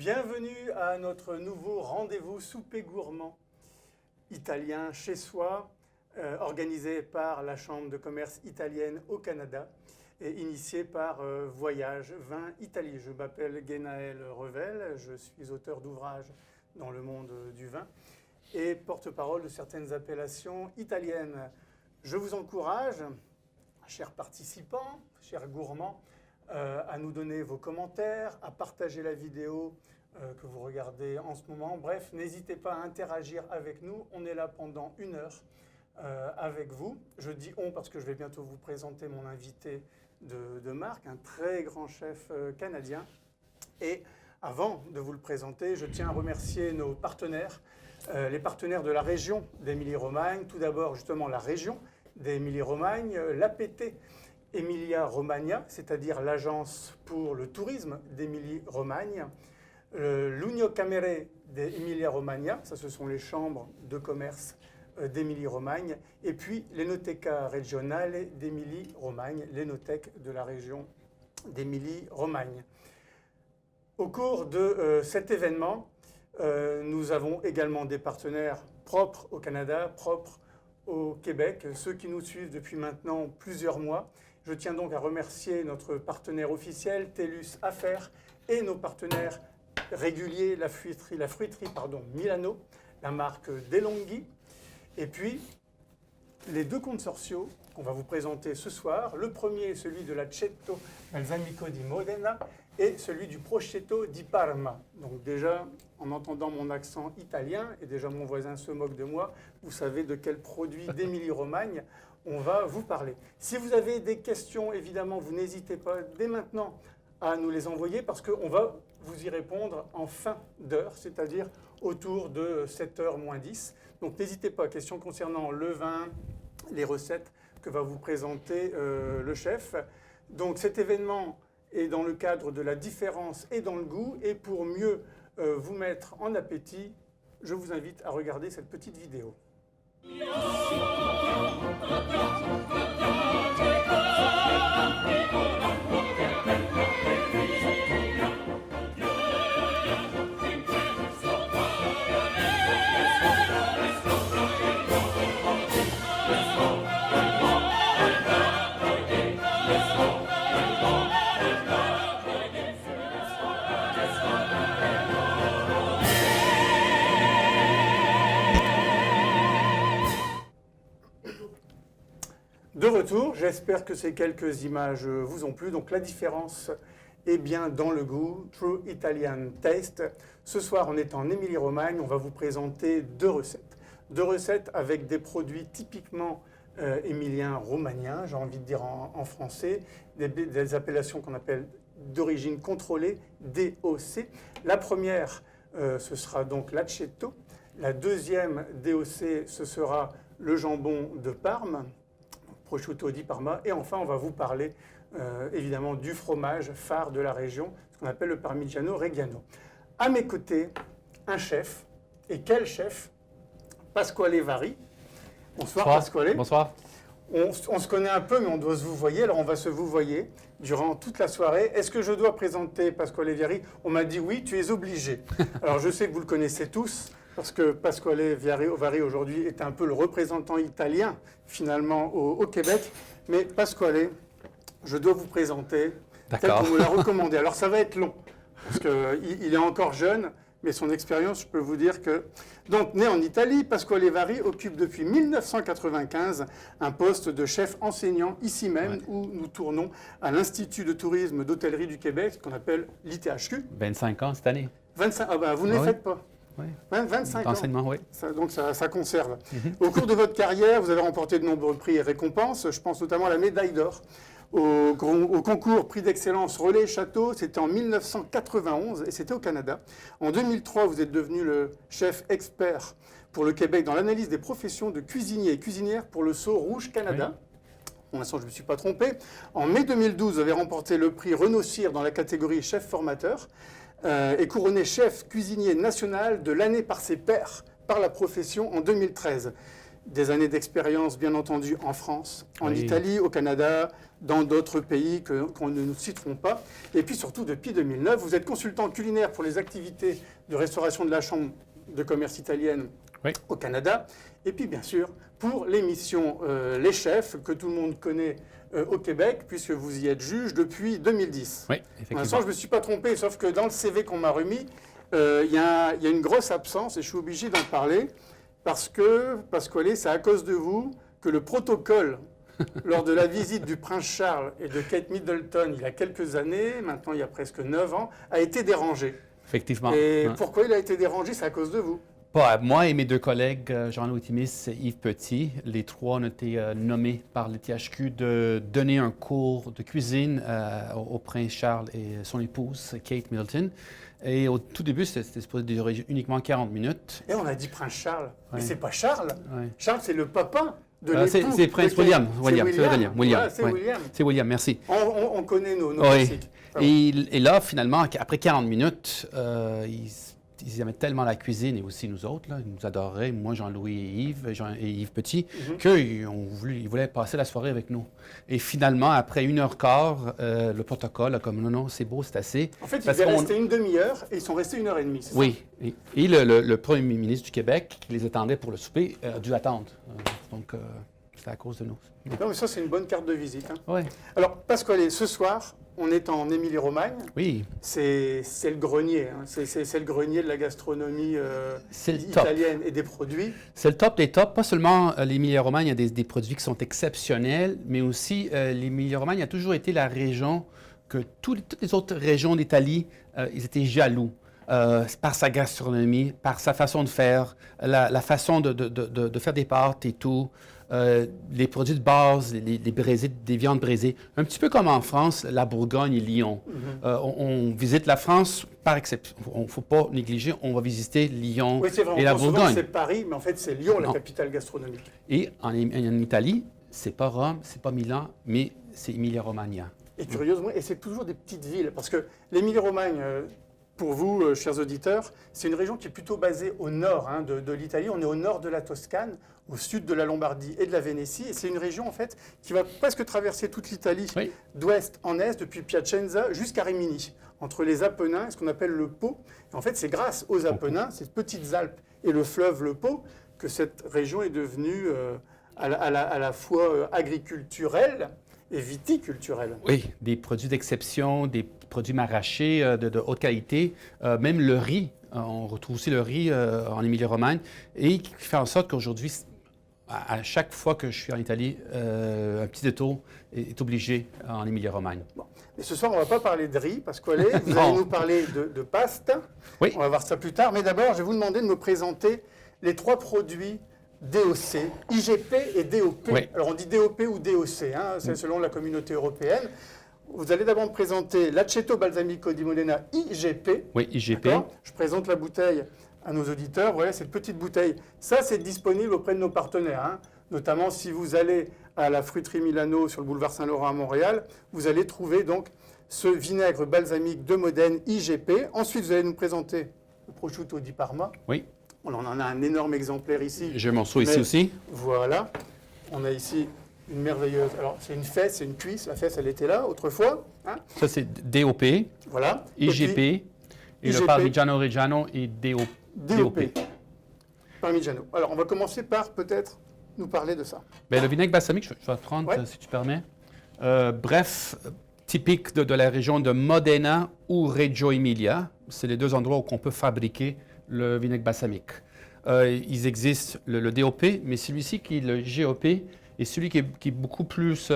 Bienvenue à notre nouveau rendez-vous souper gourmand italien chez soi, organisé par la Chambre de commerce italienne au Canada et initié par Voyage Vin Italie. Je m'appelle Guénaël Revel, je suis auteur d'ouvrages dans le monde du vin et porte-parole de certaines appellations italiennes. Je vous encourage, chers participants, chers gourmands, à nous donner vos commentaires, à partager la vidéo que vous regardez en ce moment. Bref, n'hésitez pas à interagir avec nous. On est là pendant 1 heure avec vous. Je dis on parce que je vais bientôt vous présenter mon invité de marque, un très grand chef canadien. Et avant de vous le présenter, je tiens à remercier nos partenaires, les partenaires de la région d'Émilie-Romagne. Tout d'abord, justement, la région d'Émilie-Romagne, l'APT Emilia-Romagna, c'est-à-dire l'agence pour le tourisme d'Émilie-Romagne, l'Unione Camere d'Emilia-Romagna, ça ce sont les chambres de commerce d'Émilie-Romagne, et puis l'Enoteca Regionale d'Émilie-Romagne, l'Énothèque de la région d'Émilie-Romagne. Au cours de cet événement, nous avons également des partenaires propres au Canada, propres au Québec, ceux qui nous suivent depuis maintenant plusieurs mois. Je tiens donc à remercier notre partenaire officiel, TELUS Affaires, et nos partenaires réguliers, la fruiterie Milano, la marque DeLonghi, et puis les 2 consortios qu'on va vous présenter ce soir. Le premier est celui de l'Aceto Balsamico di Modena et celui du Prosciutto di Parma. Donc déjà, en entendant mon accent italien, et déjà mon voisin se moque de moi, vous savez de quel produit d'Émilie-Romagne on va vous parler. Si vous avez des questions, évidemment, vous n'hésitez pas dès maintenant à nous les envoyer parce qu'on va vous y répondre en fin d'heure, c'est-à-dire autour de 7h moins 10. Donc n'hésitez pas, questions concernant le vin, les recettes que va vous présenter le chef. Donc cet événement est dans le cadre de la différence et dans le goût. Et pour mieux vous mettre en appétit, je vous invite à regarder cette petite vidéo. De retour, j'espère que ces quelques images vous ont plu. Donc la différence est bien dans le goût, True Italian Taste. Ce soir, on est en Émilie-Romagne, on va vous présenter 2 recettes. 2 recettes avec des produits typiquement émiliens-romagniens, j'ai envie de dire en français, des appellations qu'on appelle d'origine contrôlée, DOC. La première, ce sera donc l'Aceto. La deuxième DOC, ce sera le jambon de Parme, Prosciutto di Parma. Et enfin, on va vous parler évidemment du fromage phare de la région, ce qu'on appelle le Parmigiano Reggiano. À mes côtés, un chef. Et quel chef? Pasquale Vari. Bonsoir Pasquale. Bonsoir. On se connaît un peu, mais on doit se vous voyer. Alors on va se vous voyer durant toute la soirée. Est-ce que je dois présenter Pasquale Vari? On m'a dit oui, tu es obligé. Alors je sais que vous le connaissez tous, parce que Pasquale Vari aujourd'hui est un peu le représentant italien finalement au Québec. Mais Pasquale, je dois vous présenter tel qu'on me l'a recommandé. Alors ça va être long, parce qu'il est encore jeune, mais son expérience, je peux vous dire que... Donc, né en Italie, Pasquale Vari occupe depuis 1995 un poste de chef enseignant ici même, où nous tournons à l'Institut de tourisme d'hôtellerie du Québec, qu'on appelle l'ITHQ. 25 ans cette année. 25, ah ben, vous ne les faites pas. Oui. 25 ans. Enseignement, oui. Donc ça conserve. Au cours de votre carrière, vous avez remporté de nombreux prix et récompenses. Je pense notamment à la médaille d'or au concours prix d'excellence Relais Château. C'était en 1991 et c'était au Canada. En 2003, vous êtes devenu le chef expert pour le Québec dans l'analyse des professions de cuisinier et cuisinière pour le Sceau Rouge Canada. Oui. Pour l'instant, je ne me suis pas trompé. En mai 2012, vous avez remporté le prix Renaud Cyr dans la catégorie chef formateur. Et couronné chef cuisinier national de l'année par ses pairs, par la profession en 2013. des années d'expérience, bien entendu, en France, en Oui. Italie, au Canada, dans d'autres pays qu'on ne nous citerons pas. Et puis surtout, depuis 2009, vous êtes consultant culinaire pour les activités de restauration de la Chambre de commerce italienne Oui. au Canada. Et puis, bien sûr, pour l'émission Les Chefs, que tout le monde connaît au Québec, puisque vous y êtes juge depuis 2010. Oui, Pour effectivement. l'instant, je ne me suis pas trompé, sauf que dans le CV qu'on m'a remis, il y a une grosse absence, et je suis obligé d'en parler, parce que, Pasquale, c'est à cause de vous que le protocole, lors de la visite du prince Charles et de Kate Middleton il y a quelques années, maintenant il y a presque 9 ans, a été dérangé. Effectivement. Et Ouais. pourquoi il a été dérangé? C'est à cause de vous. Pas moi et mes deux collègues, Jean-Louis Timis et Yves Petit, les trois ont été nommés par le THQ de donner un cours de cuisine au prince Charles et son épouse, Kate Middleton. Et au tout début, c'était supposé durer uniquement 40 minutes. Et on a dit prince Charles. Mais Ouais. c'est pas Charles. Ouais. Charles, c'est le papa de C'est l'époux. c'est Prince de Kate. William. C'est William. Voilà, c'est ouais. William. C'est William, merci. On connaît nos Oui. classiques. Et là, finalement, après 40 minutes, ils aimaient tellement la cuisine, et aussi nous autres, là, ils nous adoraient, moi, Jean-Louis et Yves Petit, qu'ils voulaient passer la soirée avec nous. Et finalement, après 1h15, le protocole a comme non, c'est beau, c'est assez. En fait, ils Parce devaient qu'on- rester une demi-heure et ils sont restés 1h30. c'est ça? Oui. Et le premier ministre du Québec, qui les attendait pour le souper, a dû attendre. Donc, c'était à cause de nous. Non, mais ça, c'est une bonne carte de visite. Hein. Oui. Alors, Pasquale, ce soir, on est en Émilie-Romagne. Oui. C'est le grenier. Hein. C'est le grenier de la gastronomie C'est le top. italienne et des produits. C'est le top des tops. Pas seulement l'Émilie-Romagne, il y a des produits qui sont exceptionnels, mais aussi l'Émilie-Romagne a toujours été la région que toutes les autres régions d'Italie, ils étaient jaloux. Par sa gastronomie, par sa façon de faire, la façon de faire des pâtes et tout, les produits de base, les braisés, des viandes braisées. Un petit peu comme en France, la Bourgogne et Lyon. On visite la France par exception. Il ne faut pas négliger, on va visiter Lyon Oui, c'est vrai. et la On pense souvent que Bourgogne. c'est Paris, mais en fait, c'est Lyon, la Non. capitale gastronomique. Et en Italie, c'est pas Rome, c'est pas Milan, mais c'est Emilia-Romagna. Et curieusement, et c'est toujours des petites villes, parce que l'Émilie-Romagne, pour vous, chers auditeurs, c'est une région qui est plutôt basée au nord hein, de l'Italie. On est au nord de la Toscane, au sud de la Lombardie et de la Vénétie. Et c'est une région, en fait, qui va presque traverser toute l'Italie, Oui. d'ouest en est, depuis Piacenza jusqu'à Rimini, entre les Apennins et ce qu'on appelle le Pô. Et en fait, c'est grâce aux Apennins, ces petites Alpes et le fleuve le Pô, que cette région est devenue à la fois agriculturelle et viticulturelle. Oui, des produits d'exception, des produits maraîchers de haute qualité, même le riz. On retrouve aussi le riz en Émilie-Romagne et qui fait en sorte qu'aujourd'hui, à chaque fois que je suis en Italie, un petit détour est obligé en Émilie-Romagne. Bon. Mais ce soir, on ne va pas parler de riz, parce que vous Non. allez nous parler de pasta. Oui. On va voir ça plus tard. Mais d'abord, je vais vous demander de me présenter les 3 produits DOC, IGP et DOP. Oui. Alors, on dit DOP ou DOC, hein, c'est selon la communauté européenne. Vous allez d'abord me présenter l'Aceto Balsamico di Modena IGP. Oui, IGP. D'accord. Je présente la bouteille à nos auditeurs. Voilà cette petite bouteille. Ça, c'est disponible auprès de nos partenaires. Hein. Notamment si vous allez à la fruiterie Milano sur le boulevard Saint-Laurent à Montréal, vous allez trouver donc ce vinaigre balsamique de Modène IGP. Ensuite, vous allez nous présenter le prosciutto di Parma. Oui, On en a un énorme exemplaire ici. j'ai un morceau ici Mais aussi. Voilà. On a ici une merveilleuse... Alors, c'est une fesse, c'est une cuisse. La fesse, elle était là autrefois. Hein. Ça, c'est DOP, Voilà. IGP, et IGP. le Parmigiano Reggiano et DOP. Parmigiano. Alors, on va commencer par peut-être nous parler de ça. Bien, le vinaigre balsamique, je vais le prendre, Ouais. si tu permets. Bref, typique de la région de Modena ou Reggio Emilia. C'est les deux endroits où on peut fabriquer le vinaigre balsamique. Ils existent, le DOP, mais celui-ci qui est le GOP est celui qui est beaucoup plus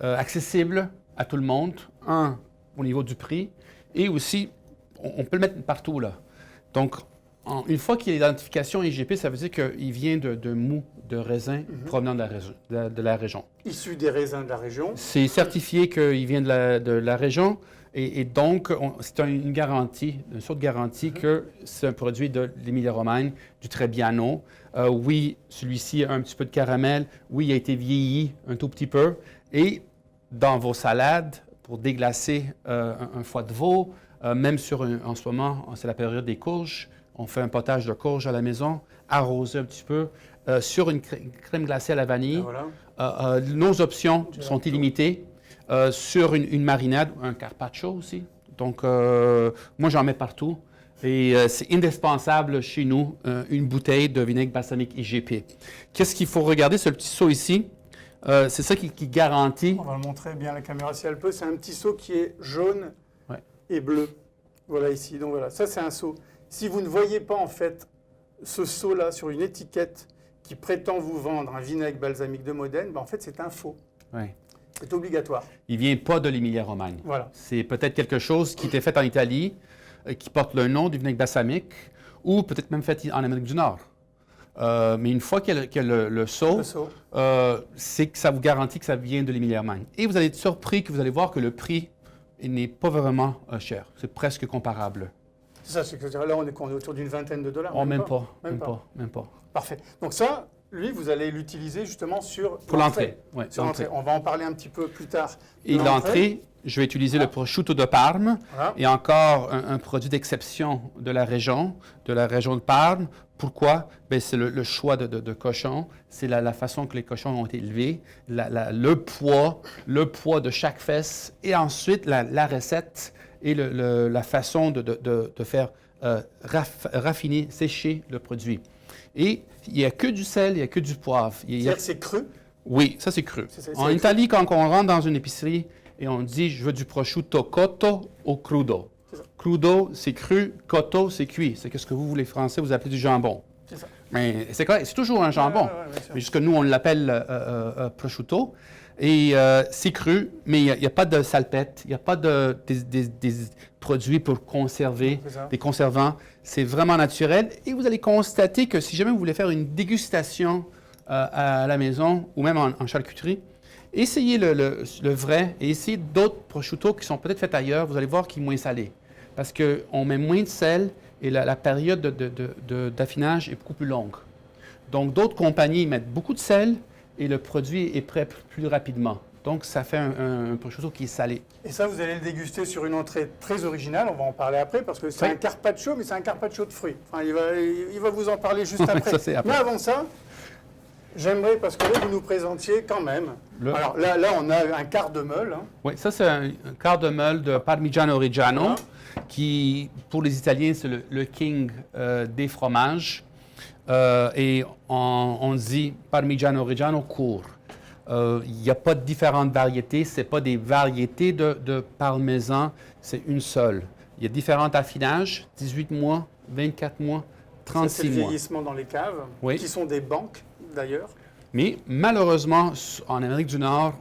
accessible à tout le monde. Un, au niveau du prix, et aussi, on peut le mettre partout là. Donc, une fois qu'il y a l'identification IGP, ça veut dire qu'il vient de mou de raisin provenant de la région. Issu des raisins de la région. C'est certifié qu'il vient de la région et donc c'est une garantie, une sorte de garantie que c'est un produit de l'Émilie-Romagne, du Trebbiano. Oui, celui-ci a un petit peu de caramel. Oui, il a été vieilli un tout petit peu. Et dans vos salades, pour déglacer un foie de veau, même en ce moment, c'est la période des courges. On fait un potage de courges à la maison, arroser un petit peu sur une crème glacée à la vanille. Voilà. Nos options sont illimitées sur une marinade, un carpaccio aussi. Donc, moi, j'en mets partout. Et c'est indispensable chez nous, une bouteille de vinaigre balsamique IGP. Qu'est-ce qu'il faut regarder, ce petit seau ici? C'est ça qui garantit. On va le montrer bien à la caméra si elle peut. C'est un petit seau qui est jaune et bleu. Voilà ici. Donc voilà, ça c'est un seau. Si vous ne voyez pas en fait ce seau-là sur une étiquette qui prétend vous vendre un vinaigre balsamique de Modène, ben, en fait c'est un faux. Ouais. C'est obligatoire. Il ne vient pas de l'Émilie-Romagne. Voilà. C'est peut-être quelque chose qui était fait en Italie, qui porte le nom du vinaigre balsamique, ou peut-être même fait en Amérique du Nord. Mais une fois qu'il y a le seau, c'est que ça vous garantit que ça vient de l'Émilie-Romagne. Et vous allez être surpris que vous allez voir que le prix n'est pas vraiment cher. C'est presque comparable. C'est ça, c'est que là on est autour d'une vingtaine de dollars. Oh, même pas. Parfait. Donc ça, lui, vous allez l'utiliser justement pour l'entrée. Ouais, sur l'entrée. On va en parler un petit peu plus tard. Et l'entrée, je vais utiliser le prosciutto de Parme et encore un produit d'exception de la région de Parme. Pourquoi? Ben, c'est le choix de cochon, c'est la façon que les cochons ont été élevés, le poids de chaque fesse et ensuite la recette et la façon de faire raffiner, sécher le produit. Et il n'y a que du sel, il n'y a que du poivre. C'est-à-dire que c'est cru? Oui, ça c'est cru. En Italie, quand on rentre dans une épicerie et on dit « je veux du prosciutto cotto ou crudo ». Crudo, c'est cru, cotto, c'est cuit. C'est ce que vous, les Français, vous appelez du jambon. C'est ça. Mais c'est correct, c'est toujours un jambon. Mais jusque nous, on l'appelle prosciutto. Et c'est cru, mais il n'y a pas de salpette, il n'y a pas des produits pour conserver, des conservants. C'est vraiment naturel. Et vous allez constater que si jamais vous voulez faire une dégustation à la maison ou même en charcuterie, essayez le vrai et essayez d'autres prosciutto qui sont peut-être faits ailleurs. Vous allez voir qu'ils sont moins salés. Parce qu'on met moins de sel et la période d'affinage est beaucoup plus longue. Donc, d'autres compagnies mettent beaucoup de sel et le produit est prêt plus rapidement. Donc, ça fait un prosciutto qui est salé. Et ça, vous allez le déguster sur une entrée très originale. On va en parler après parce que c'est un carpaccio, mais c'est un carpaccio de fruits. Enfin, il va vous en parler juste après. Ça, après. Mais avant ça, j'aimerais, parce que là, vous nous présentiez quand même. Alors là, on a un quart de meule. Hein. Oui, ça, c'est un quart de meule de Parmigiano Reggiano, qui, pour les Italiens, c'est le king des fromages. Et on dit Parmigiano Reggiano court. Il n'y a pas de différentes variétés, ce n'est pas des variétés de parmesan, c'est une seule. Il y a différents affinages, 18 mois, 24 mois, 36 mois. C'est le vieillissement dans les caves, qui sont des banques d'ailleurs. Mais malheureusement, en Amérique du Nord,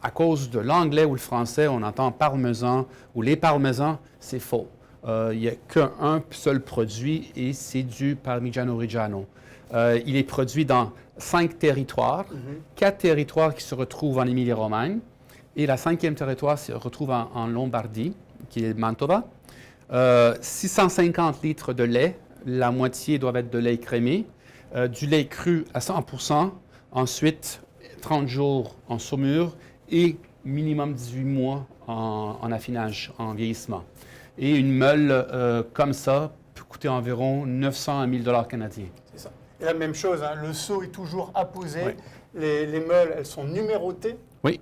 à cause de l'anglais ou le français, on entend parmesan ou les parmesans, c'est faux. Il n'y a qu'un seul produit et c'est du Parmigiano Reggiano. Il est produit dans 5 territoires, 4 territoires qui se retrouvent en Émilie-Romagne et la 5e territoire se retrouve en Lombardie, qui est Mantova. 650 litres de lait, la moitié doit être de lait crémé, du lait cru à 100%, ensuite 30 jours en saumure et minimum 18 mois en affinage, en vieillissement. Et une meule comme ça peut coûter environ 900 à 1000 $ canadiens. C'est ça. Et la même chose, hein, le seau est toujours apposé. Oui. Les meules, elles sont numérotées. Oui.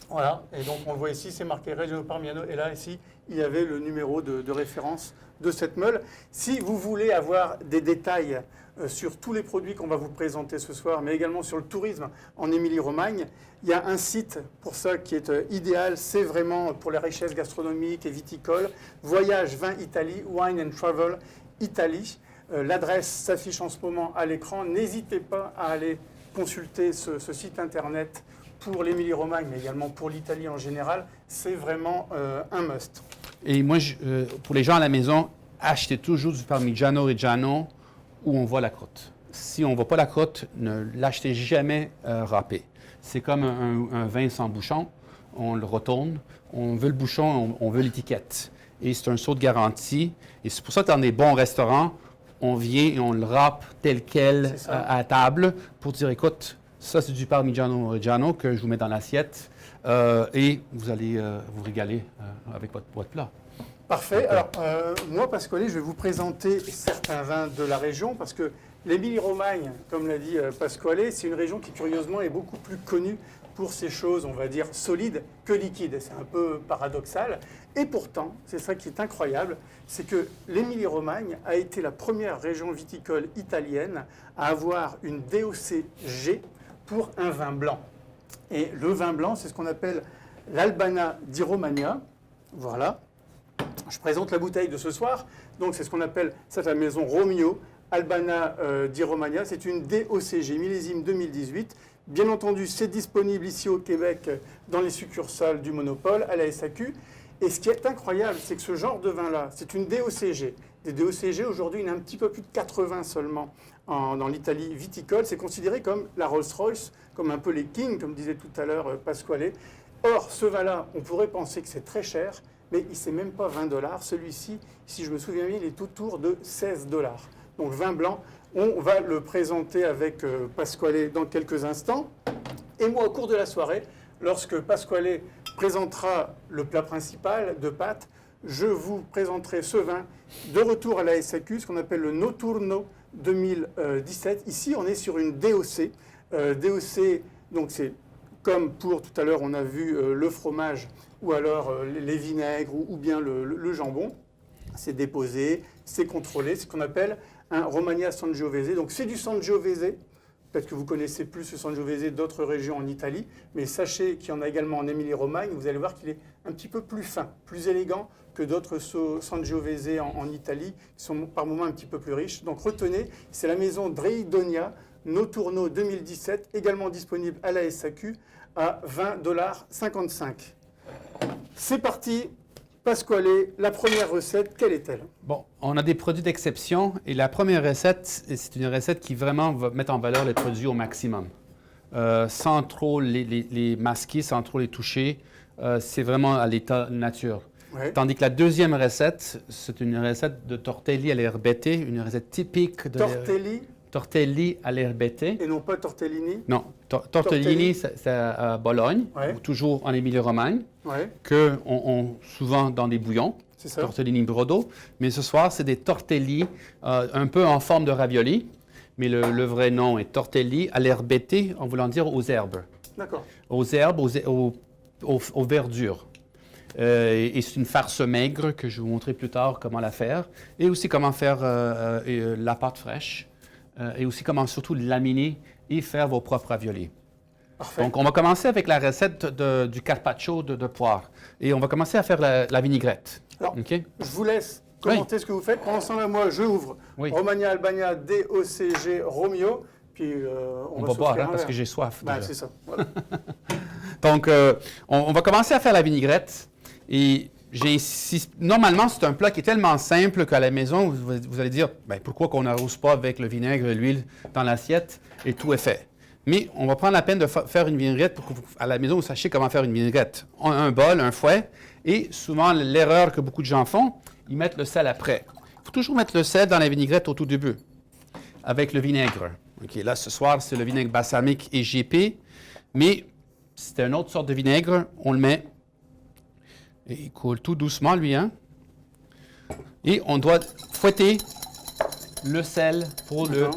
Voilà. Et donc, on le voit ici, c'est marqué Reggiano Parmigiano. Et là, ici, il y avait le numéro de référence de cette meule. Si vous voulez avoir des détails sur tous les produits qu'on va vous présenter ce soir, mais également sur le tourisme en Émilie-Romagne, il y a un site pour ça qui est idéal. C'est vraiment pour les richesses gastronomiques et viticoles. Voyage Vin Italie, Wine and Travel Italie. L'adresse s'affiche en ce moment à l'écran. N'hésitez pas à aller consulter ce site internet pour l'Émilie-Romagne, mais également pour l'Italie en général. C'est vraiment un must. Et moi, pour les gens à la maison, achetez toujours du Parmigiano Reggiano où on voit la croûte. Si on ne voit pas la croûte, ne l'achetez jamais râpé. C'est comme un vin sans bouchon. On le retourne. On veut le bouchon, on veut l'étiquette. Et c'est un saut de garantie. Et c'est pour ça que dans des bons restaurants, on vient et on le râpe tel quel à table pour dire, écoute, ça c'est du Parmigiano Reggiano que je vous mets dans l'assiette et vous allez vous régaler avec votre plat. Parfait. Alors, moi, Pasquale, je vais vous présenter certains vins de la région parce que L'Émilie-Romagne, comme l'a dit Pasquale, c'est une région qui curieusement est beaucoup plus connue pour ces choses, on va dire, solides que liquides. C'est un peu paradoxal. Et pourtant, c'est ça qui est incroyable, c'est que l'Émilie-Romagne a été la première région viticole italienne à avoir une DOCG pour un vin blanc. Et le vin blanc, c'est ce qu'on appelle l'Albana di Romagna. Voilà. Je présente la bouteille de ce soir. Donc, c'est ce qu'on appelle, c'est la maison Romeo, Albana di Romagna. C'est une DOCG, millésime 2018. Bien entendu, c'est disponible ici au Québec dans les succursales du Monopole, à la SAQ. Et ce qui est incroyable, c'est que ce genre de vin-là, c'est une DOCG. Des DOCG, aujourd'hui, il y en a un petit peu plus de 80 seulement dans l'Italie viticole. C'est considéré comme la Rolls-Royce, comme un peu les Kings, comme disait tout à l'heure Pasquale. Or, ce vin-là, on pourrait penser que c'est très cher, mais il ne c'est même pas 20 $. Celui-ci, si je me souviens bien, il est autour de 16 $. Donc, vin blanc, on va le présenter avec Pasquale dans quelques instants. Et moi, au cours de la soirée, lorsque Pasquale présentera le plat principal de pâtes, je vous présenterai ce vin de retour à la SAQ, ce qu'on appelle le Noturno 2017. Ici, on est sur une DOC. DOC, donc c'est comme pour tout à l'heure, on a vu le fromage ou alors les vinaigres ou bien le jambon. C'est déposé, c'est contrôlé, c'est ce qu'on appelle un Romagna Sangiovese. Donc c'est du Sangiovese. Peut-être que vous connaissez plus le Sangiovese d'autres régions en Italie, mais sachez qu'il y en a également en Émilie-Romagne. Vous allez voir qu'il est un petit peu plus fin, plus élégant que d'autres Sangiovese en Italie, qui sont par moments un petit peu plus riches. Donc retenez, c'est la maison Dreidonia, Noturno 2017, également disponible à la SAQ à 20,55 $. C'est parti, Pasquale, la première recette, quelle est-elle? Bon, on a des produits d'exception et la première recette, c'est une recette qui vraiment va mettre en valeur les produits au maximum. Sans trop les masquer, sans trop les toucher. C'est vraiment à l'état nature. Ouais. Tandis que la deuxième recette, c'est une recette de tortelli all'erbette, une recette typique de... Tortelli all'erbette. Et non pas tortellini? Non, tortellini, c'est à Bologne, Ouais. ou toujours en Émilie-Romagne, Ouais, qu'on souvent dans des bouillons, c'est ça. tortellini brodo. Mais ce soir, c'est des tortelli un peu en forme de ravioli, mais le vrai nom est tortelli all'erbette, en voulant dire aux herbes. D'accord. Aux herbes, aux verdures. Et c'est une farce maigre que je vais vous montrer plus tard comment la faire, et aussi comment faire la pâte fraîche. Et aussi comment surtout laminer et faire vos propres raviolis. Parfait. Donc, on va commencer avec la recette du carpaccio de poire. Et on va commencer à faire la vinaigrette. Alors, OK? je vous laisse commenter ce que vous faites. Pendant ce temps-là, moi, je ouvre Romagna Albania DOCG Romeo. Puis On va boire, parce que j'ai soif. Ben, c'est ça. Voilà. Donc, on va commencer à faire la vinaigrette. Et normalement, c'est un plat qui est tellement simple qu'à la maison, vous allez dire, ben, pourquoi qu'on n'arrose pas avec le vinaigre et l'huile dans l'assiette et tout est fait. Mais on va prendre la peine de faire une vinaigrette pour qu'à la maison, vous sachiez comment faire une vinaigrette. Un bol, un fouet, et souvent, l'erreur que beaucoup de gens font, ils mettent le sel après. Il faut toujours mettre le sel dans la vinaigrette au tout début, avec le vinaigre. OK, là, ce soir, c'est le vinaigre balsamique et GP, mais c'est une autre sorte de vinaigre, on le met. Et il coule tout doucement, lui, hein? Et on doit fouetter le sel pour le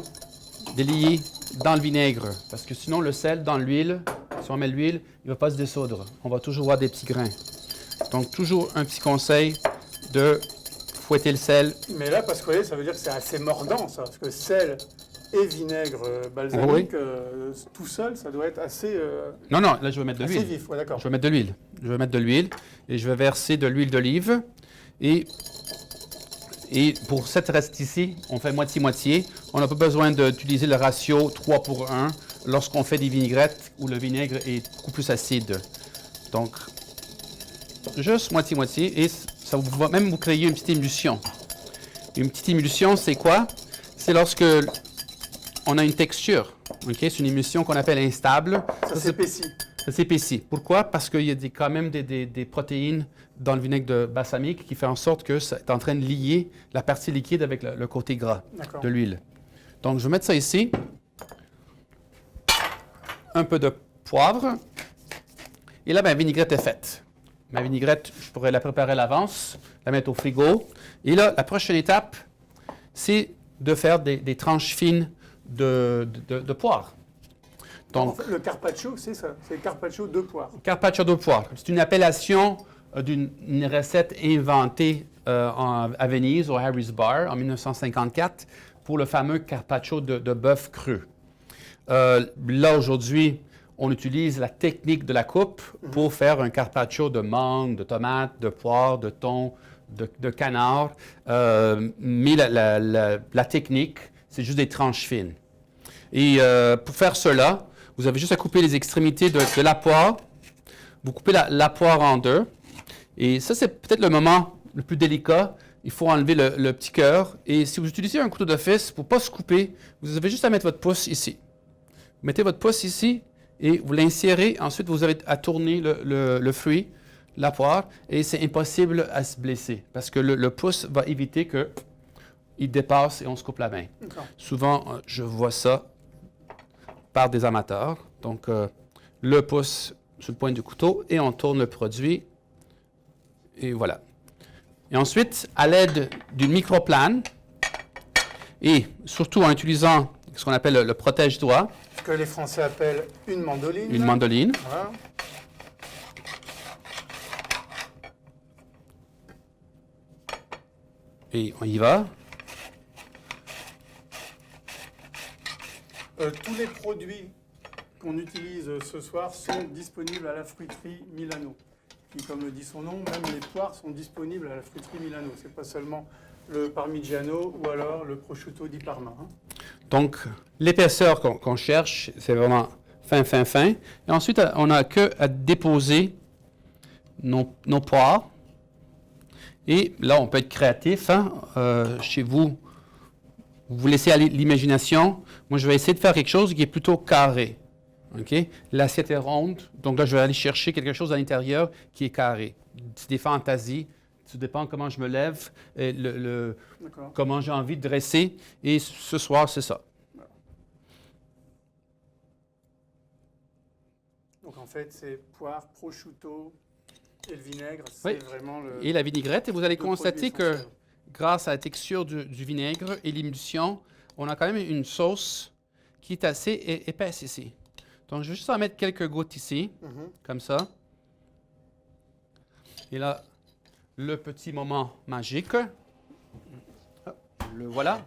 délier dans le vinaigre. Parce que sinon, le sel dans l'huile, si on met l'huile, il ne va pas se dissoudre. On va toujours avoir des petits grains. Donc, toujours un petit conseil de fouetter le sel. Mais là, Pasquale, ça veut dire que c'est assez mordant, ça. Parce que sel et vinaigre balsamique, tout seul, ça doit être assez... Non, là, je vais mettre de l'huile. Assez vif, d'accord. Je vais mettre de l'huile. Je vais mettre de l'huile et je vais verser de l'huile d'olive. Et pour cette recette ici, on fait moitié-moitié. On n'a pas besoin d'utiliser le ratio 3 pour 1 lorsqu'on fait des vinaigrettes où le vinaigre est beaucoup plus acide. Donc, juste moitié-moitié et ça va même vous créer une petite émulsion. Une petite émulsion, c'est quoi? C'est lorsque on a une texture. Okay? C'est une émulsion qu'on appelle instable. Ça s'épaissit. Ça s'épaissit. Pourquoi? Parce qu'il y a quand même des protéines dans le vinaigre de balsamique qui fait en sorte que ça est en train de lier la partie liquide avec le côté gras de l'huile. Donc, je vais mettre ça ici. Un peu de poivre. Et là, ma vinaigrette est faite. Ma vinaigrette, je pourrais la préparer à l'avance, la mettre au frigo. Et là, la prochaine étape, c'est de faire des tranches fines de poire. Donc, en fait, le carpaccio, c'est ça, c'est le carpaccio de poire. Carpaccio de poire. C'est une appellation d'une recette inventée à Venise, au Harry's Bar, en 1954, pour le fameux carpaccio de bœuf cru. Là, aujourd'hui, on utilise la technique de la coupe pour faire un carpaccio de mangue, de tomate, de poire, de thon, de canard. Mais la technique, c'est juste des tranches fines. Et pour faire cela, vous avez juste à couper les extrémités de la poire. Vous coupez la poire en deux. Et ça, c'est peut-être le moment le plus délicat. Il faut enlever le petit cœur. Et si vous utilisez un couteau d'office pour ne pas se couper, vous avez juste à mettre votre pouce ici. Vous mettez votre pouce ici et vous l'insérez. Ensuite, vous avez à tourner le fruit, la poire. Et c'est impossible à se blesser parce que le pouce va éviter qu'il dépasse et on se coupe la main. Souvent, je vois ça par des amateurs. Donc, le pouce sur le point du couteau et on tourne le produit. Et voilà. Et ensuite, à l'aide d'une microplane et surtout en utilisant ce qu'on appelle le protège-doigt. Ce que les Français appellent une mandoline. Une mandoline. Voilà. Et on y va. Tous les produits qu'on utilise ce soir sont disponibles à la fruiterie Milano. Qui, comme le dit son nom, même les poires sont disponibles à la fruiterie Milano. Ce n'est pas seulement le Parmigiano ou alors le prosciutto di Parma. Hein. Donc, l'épaisseur qu'on cherche, c'est vraiment fin, fin, fin. Et ensuite, on n'a qu'à déposer nos poires. Et là, on peut être créatif. Hein? Chez vous, vous laissez aller l'imagination. Moi, je vais essayer de faire quelque chose qui est plutôt carré. Okay? L'assiette est ronde, donc là, je vais aller chercher quelque chose à l'intérieur qui est carré. C'est des fantaisies, ça dépend comment je me lève, et comment j'ai envie de dresser, et ce soir, c'est ça. Donc en fait, c'est poire, prosciutto et le vinaigre, c'est vraiment le... Et la vinaigrette, et vous allez constater que grâce à la texture du vinaigre et l'émulsion, on a quand même une sauce qui est assez épaisse ici. Donc, je vais juste en mettre quelques gouttes ici, comme ça. Et là, le petit moment magique. Le voilà.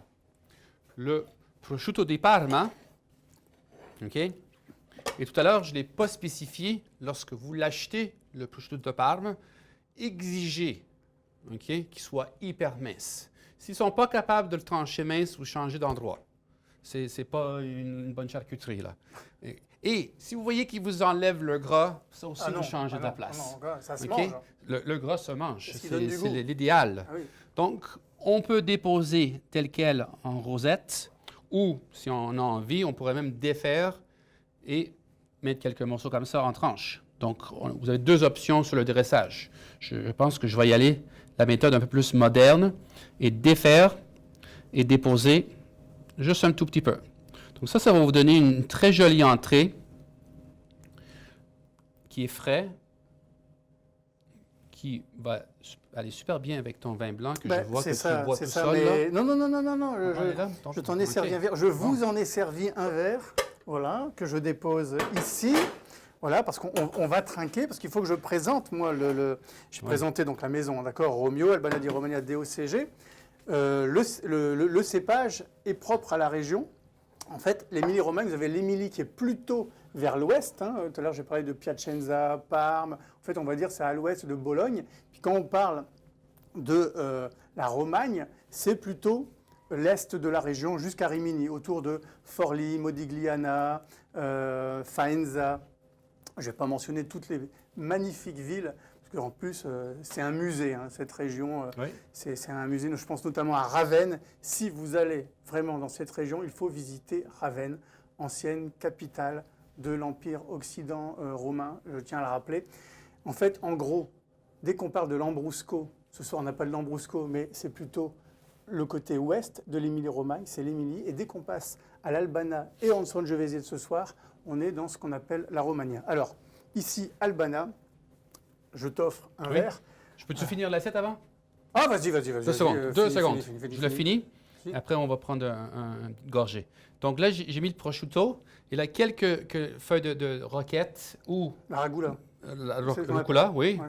Le prosciutto di Parma. OK? Et tout à l'heure, je ne l'ai pas spécifié. Lorsque vous l'achetez, le prosciutto di Parma, exigez qu'il soit hyper mince. S'ils ne sont pas capables de le trancher mince, vous changez d'endroit. Ce n'est pas une bonne charcuterie, là. Et si vous voyez qu'il vous enlève le gras, ça aussi, vous changez de la place. Non, ça se mange. Le gras se mange. C'est l'idéal. Ah oui. Donc, on peut déposer tel quel en rosette ou, si on a envie, on pourrait même défaire et mettre quelques morceaux comme ça en tranches. Donc, vous avez deux options sur le dressage. Je pense que je vais y aller la méthode un peu plus moderne et défaire et déposer juste un tout petit peu. Donc ça va vous donner une très jolie entrée qui est frais, qui va aller super bien avec ton vin blanc que je vois que tu bois tout seul. Mais... Non, je t'en ai servi un verre. Je vous en ai servi un verre, voilà, que je dépose ici. Voilà, parce qu'on va trinquer, parce qu'il faut que je présente, moi, j'ai présenté donc la maison, d'accord, Romeo, Albana di Romagna DOCG. Le cépage est propre à la région. En fait, l'Émilie-Romagne, vous avez l'Émilie qui est plutôt vers l'ouest. Hein. Tout à l'heure, j'ai parlé de Piacenza, Parme. En fait, on va dire c'est à l'ouest de Bologne. Puis quand on parle de la Romagne, c'est plutôt l'est de la région jusqu'à Rimini, autour de Forlì, Modigliana, Faenza. Je ne vais pas mentionner toutes les magnifiques villes, parce qu'en plus, c'est un musée, hein, cette région. C'est un musée, je pense notamment à Ravenne. Si vous allez vraiment dans cette région, il faut visiter Ravenne, ancienne capitale de l'Empire occident romain, je tiens à le rappeler. En fait, en gros, dès qu'on parle de Lambrusco, ce soir on n'a pas de Lambrusco, mais c'est plutôt le côté ouest de l'Émilie-Romagne, c'est l'Émilie. Et dès qu'on passe à l'Albana et en Sangiovese de ce soir, on est dans ce qu'on appelle la Romagna. Alors, ici, Albana, je t'offre un verre. Je peux-tu finir l'assiette avant? Ah, vas-y. 2 secondes. Je le finis. Merci. Après, on va prendre une gorgée. Donc là, j'ai mis le prosciutto. Il a quelques feuilles de roquette ou La ragoula. la C'est ce qu'on rucola, oui, Ouais.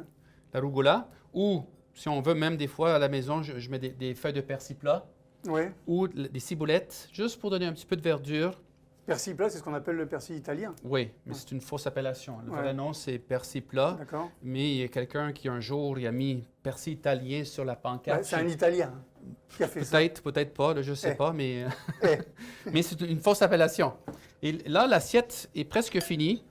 la rucola. Ou, si on veut, même des fois à la maison, je mets des feuilles de persil plat Oui. ou des ciboulettes, juste pour donner un petit peu de verdure. Persil plat, c'est ce qu'on appelle le persil italien. Oui, mais c'est une fausse appellation. Le Ouais. vrai nom, c'est persil plat. D'accord. Mais il y a quelqu'un qui, un jour, il a mis persil italien sur la pancarte. Ouais, c'est un Italien qui a fait ça. Peut-être pas, là, je ne sais Eh. pas, mais, Eh. mais c'est une fausse appellation. Et là, l'assiette est presque finie.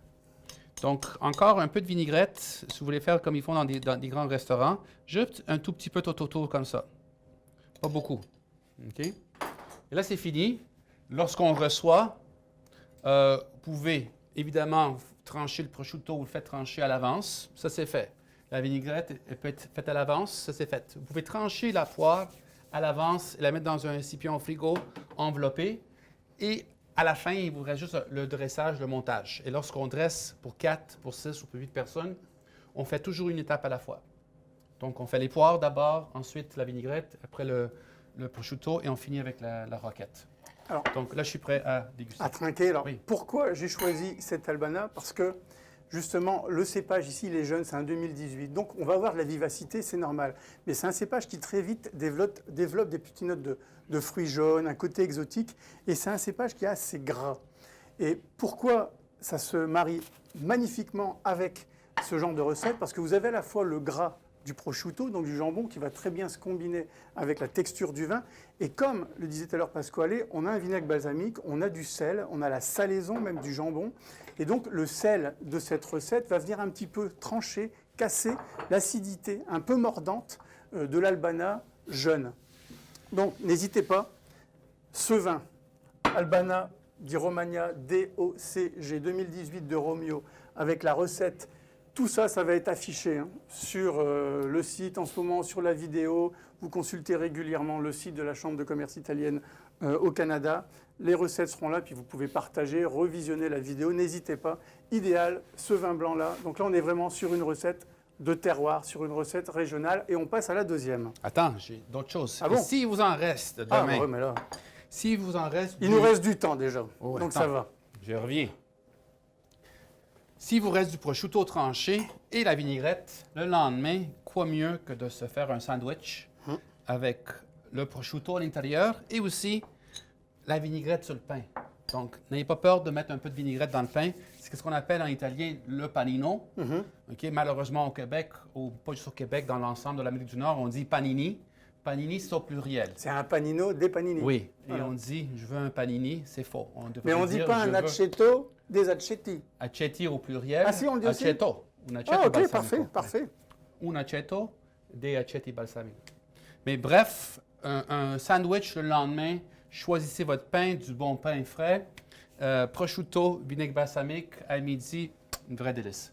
Donc, encore un peu de vinaigrette, si vous voulez faire comme ils font dans des grands restaurants. Juste un tout petit peu autour comme ça. Pas beaucoup. OK? Et là, c'est fini. Lorsqu'on reçoit, vous pouvez évidemment trancher le prosciutto, vous le faites trancher à l'avance. Ça, c'est fait. La vinaigrette, elle peut être faite à l'avance. Ça, c'est fait. Vous pouvez trancher la poire à l'avance et la mettre dans un récipient au frigo, enveloppé. Et à la fin, il vous reste juste le dressage, le montage. Et lorsqu'on dresse pour 4, pour 6 ou pour 8 personnes, on fait toujours une étape à la fois. Donc, on fait les poires d'abord, ensuite la vinaigrette, après le prosciutto et on finit avec la roquette. Alors, Donc là, je suis prêt à déguster. à trinquer. Alors, Oui. pourquoi j'ai choisi cette Albana? Parce que, justement, le cépage ici, il est jeune, c'est un 2018. Donc, on va avoir de la vivacité, c'est normal. Mais c'est un cépage qui, très vite, développe des petites notes de fruits jaunes, un côté exotique. Et c'est un cépage qui est assez gras. Et pourquoi ça se marie magnifiquement avec ce genre de recette? Parce que vous avez à la fois le gras du prosciutto, donc du jambon, qui va très bien se combiner avec la texture du vin. Et comme le disait tout à l'heure Pasquale, on a un vinaigre balsamique, on a du sel, on a la salaison même du jambon. Et donc le sel de cette recette va venir un petit peu trancher, casser l'acidité un peu mordante de l'Albana jeune. Donc n'hésitez pas, ce vin, Albana di Romagna DOCG 2018 de Romeo, avec la recette. Tout ça, ça va être affiché sur le site en ce moment, sur la vidéo. Vous consultez régulièrement le site de la Chambre de commerce italienne au Canada. Les recettes seront là, puis vous pouvez partager, revisionner la vidéo. N'hésitez pas. Idéal, ce vin blanc-là. Donc là, on est vraiment sur une recette de terroir, sur une recette régionale. Et on passe à la deuxième. Attends, j'ai d'autres choses. Ah bon? S'il vous en reste Ah, demain, ouais, mais là, s'il vous en reste... il nous reste du temps déjà. Oh, donc attends. ça va. Je reviens. S'il vous reste du prosciutto tranché et la vinaigrette, le lendemain, quoi mieux que de se faire un sandwich avec le prosciutto à l'intérieur et aussi la vinaigrette sur le pain. Donc, n'ayez pas peur de mettre un peu de vinaigrette dans le pain. C'est ce qu'on appelle en italien le panino. OK? Malheureusement, au Québec, ou pas juste au Québec, dans l'ensemble de l'Amérique du Nord, on dit panini. Panini, c'est au pluriel. C'est un panino, des panini. Oui, Voilà. et on dit je veux un panini, c'est faux. Mais on ne dit pas un aceto, des acetti. Acetti au pluriel. Ah si, on le dit aussi? Aceto. Un aceto Ah ok, balsamico. parfait, parfait. Un aceto, des acetti balsamico. Mais bref, un sandwich le lendemain, choisissez votre pain, du bon pain frais, prosciutto, vinaigre balsamique, à midi, une vraie délice.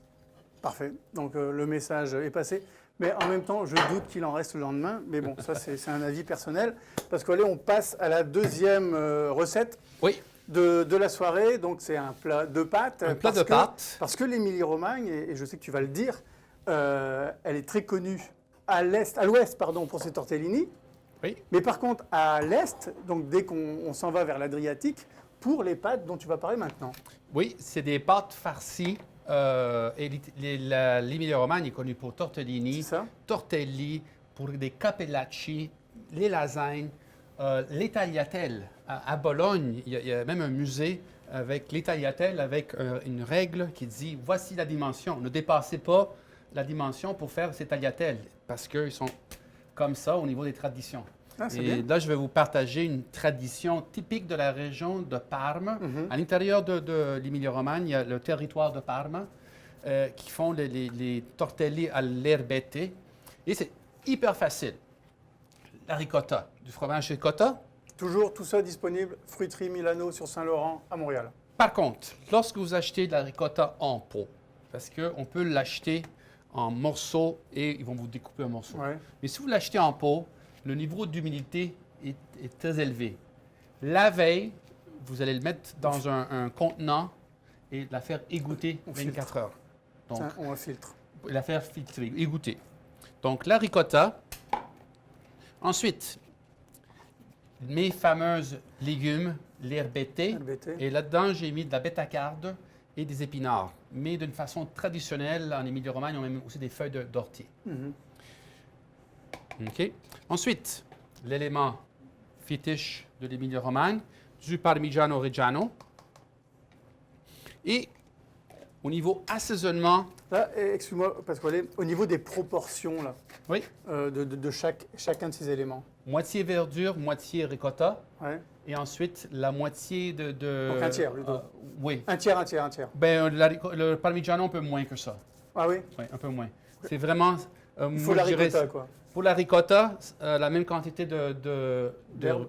Parfait. Donc le message est passé. Mais en même temps, je doute qu'il en reste le lendemain. Mais bon, ça c'est un avis personnel. Parce qu'allez, on passe à la deuxième recette Oui, de la soirée. Donc c'est un plat de pâtes. un plat de pâtes. Parce que l'Émilie-Romagne, et je sais que tu vas le dire, elle est très connue à l'ouest pour ses tortellini. Oui. Mais par contre, à l'est, donc dès qu'on s'en va vers l'Adriatique, pour les pâtes dont tu vas parler maintenant. Oui, c'est des pâtes farcies. Et l'Emilia-Romagne est connue pour tortellini, C'est ça? tortelli, pour des capellacci, les lasagnes, les tagliatelles. À Bologne, il y a même un musée avec les tagliatelles, avec une règle qui dit voici la dimension. Ne dépassez pas la dimension pour faire ces tagliatelles, parce qu'ils sont comme ça au niveau des traditions. Ah, c'est Et bien. là, je vais vous partager une tradition typique de la région de Parme. À l'intérieur de l'Emilia-Romagne, il y a le territoire de Parme qui font les tortelli all'erbette. Et c'est hyper facile. La ricotta, du fromage ricotta. Toujours tout ça disponible, Fruiterie Milano sur Saint-Laurent à Montréal. Par contre, lorsque vous achetez de la ricotta en pot, parce qu'on peut l'acheter en morceaux et ils vont vous découper un morceau. Ouais. Mais si vous l'achetez en pot, le niveau d'humidité est très élevé. La veille, vous allez le mettre dans un contenant et la faire égoutter On 24 heures. Donc, On filtre. la faire filtrer, égoutter. Donc, la ricotta. Ensuite, mes fameuses légumes, l'herbe été. LBT. Et là-dedans, j'ai mis de la bétacarde et des épinards. Mais d'une façon traditionnelle, en Émilie-Romagne, on met aussi des feuilles d'ortie. Mhm. OK. Ensuite, l'élément fétiche de l'Émilie-Romagne, du Parmigiano Reggiano. Et au niveau assaisonnement, Là, excuse-moi, parce qu'au niveau des proportions là, oui, de chacun de ces éléments. moitié verdure, moitié ricotta. Ouais. Et ensuite, la moitié de... Donc un tiers, plutôt. Oui. Un tiers, un tiers, un tiers. Ben, le Parmigiano, un peu moins que ça. Ah oui? Oui, un peu moins. C'est vraiment... Il faut la ricotta, quoi. Pour la ricotta, la même quantité de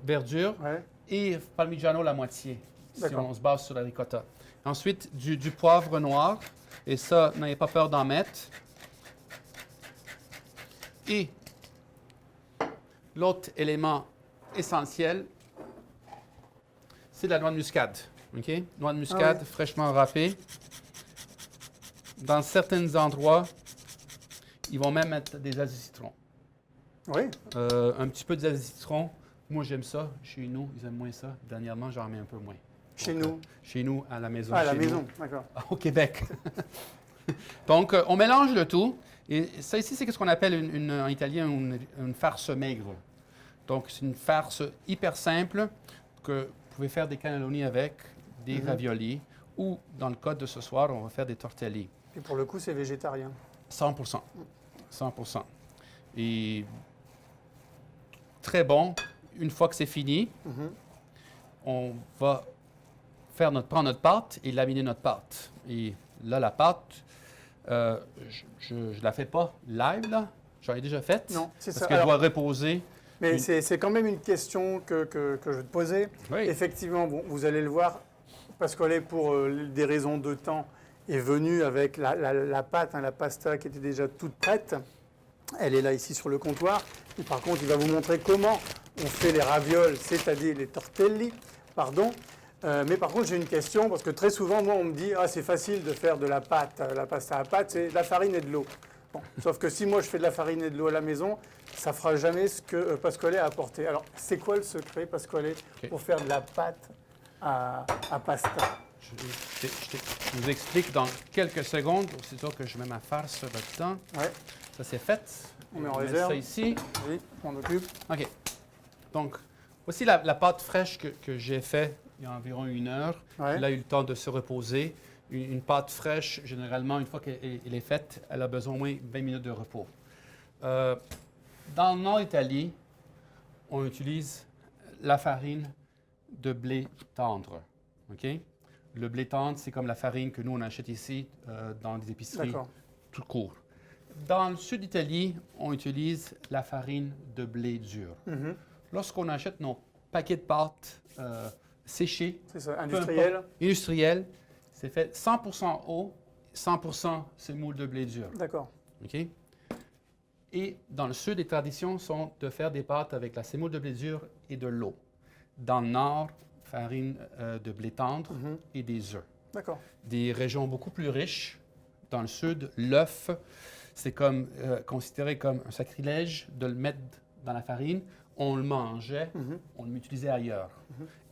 verdure Ouais. et Parmigiano, la moitié, si D'accord. on se base sur la ricotta. Ensuite, du poivre noir. Et ça, n'ayez pas peur d'en mettre. Et l'autre élément essentiel, c'est la noix de muscade. OK? Noix de muscade oui. fraîchement râpée. Dans certains endroits, ils vont même mettre des anis citron. Oui. Un petit peu d'anis citron. Moi, j'aime ça. Chez nous, ils aiment moins ça. Dernièrement, j'en mets un peu moins. Chez Donc, nous. Chez nous, à la maison. Ah, à la chez maison, nous. d'accord. Au Québec. Donc, on mélange le tout. Et ça ici, c'est ce qu'on appelle en italien une farce maigre. Donc, c'est une farce hyper simple que vous pouvez faire des cannelloni avec, des raviolis, ou dans le cas de ce soir, on va faire des tortelli. Et pour le coup, c'est végétarien. 100%. 100%. Et très bon. Une fois que c'est fini, Mhm. on va prendre notre pâte et laminer notre pâte. Et là, la pâte, je ne la fais pas live, là. J'en ai déjà faite. Non, c'est parce ça. qu'elle Alors, doit reposer. mais Une- c'est quand même une question que je vais te poser. Oui. Effectivement, bon, vous allez le voir, Pasquale, pour des raisons de temps, est venu avec la pâte, hein, la pasta qui était déjà toute prête. Elle est là ici sur le comptoir. Et par contre, il va vous montrer comment on fait les ravioles, c'est-à-dire les tortelli, pardon. Mais par contre, j'ai une question, parce que très souvent, moi, on me dit « Ah, c'est facile de faire de la pâte, la pasta à pâte, c'est de la farine et de l'eau. » Bon, sauf que si moi, je fais de la farine et de l'eau à la maison, ça ne fera jamais ce que Pasquale a apporté. Alors, c'est quoi le secret, Pasquale, pour faire de la pâte à pasta? Je vous explique dans quelques secondes, aussitôt que je mets ma farce là-dedans. Ouais, Ça, c'est fait. On met en met réserve. ça ici. oui, on m'en occupe. OK. Donc, voici la pâte fraîche que j'ai faite il y a environ 1 heure. Ouais. Elle a eu le temps de se reposer. Une pâte fraîche, généralement, une fois qu'elle est faite, elle a besoin au moins 20 minutes de repos. Dans le nord d'Italie, on utilise la farine de blé tendre. OK? Le blé tendre, c'est comme la farine que nous, on achète ici dans des épiceries D'accord. tout court. Dans le sud d'Italie, on utilise la farine de blé dur. Mhm. Lorsqu'on achète nos paquets de pâtes séchées, C'est ça, peu industriel. importe, industrielles, c'est fait 100% eau, 100% semoule de blé dur. D'accord. OK? Et dans le sud, les traditions sont de faire des pâtes avec la semoule de blé dur et de l'eau. Dans le nord, farine de blé tendre Mhm. et des œufs. D'accord. Des régions beaucoup plus riches. Dans le sud, l'œuf, c'est comme, considéré comme un sacrilège de le mettre dans la farine. On le mangeait, Mhm. on l'utilisait ailleurs.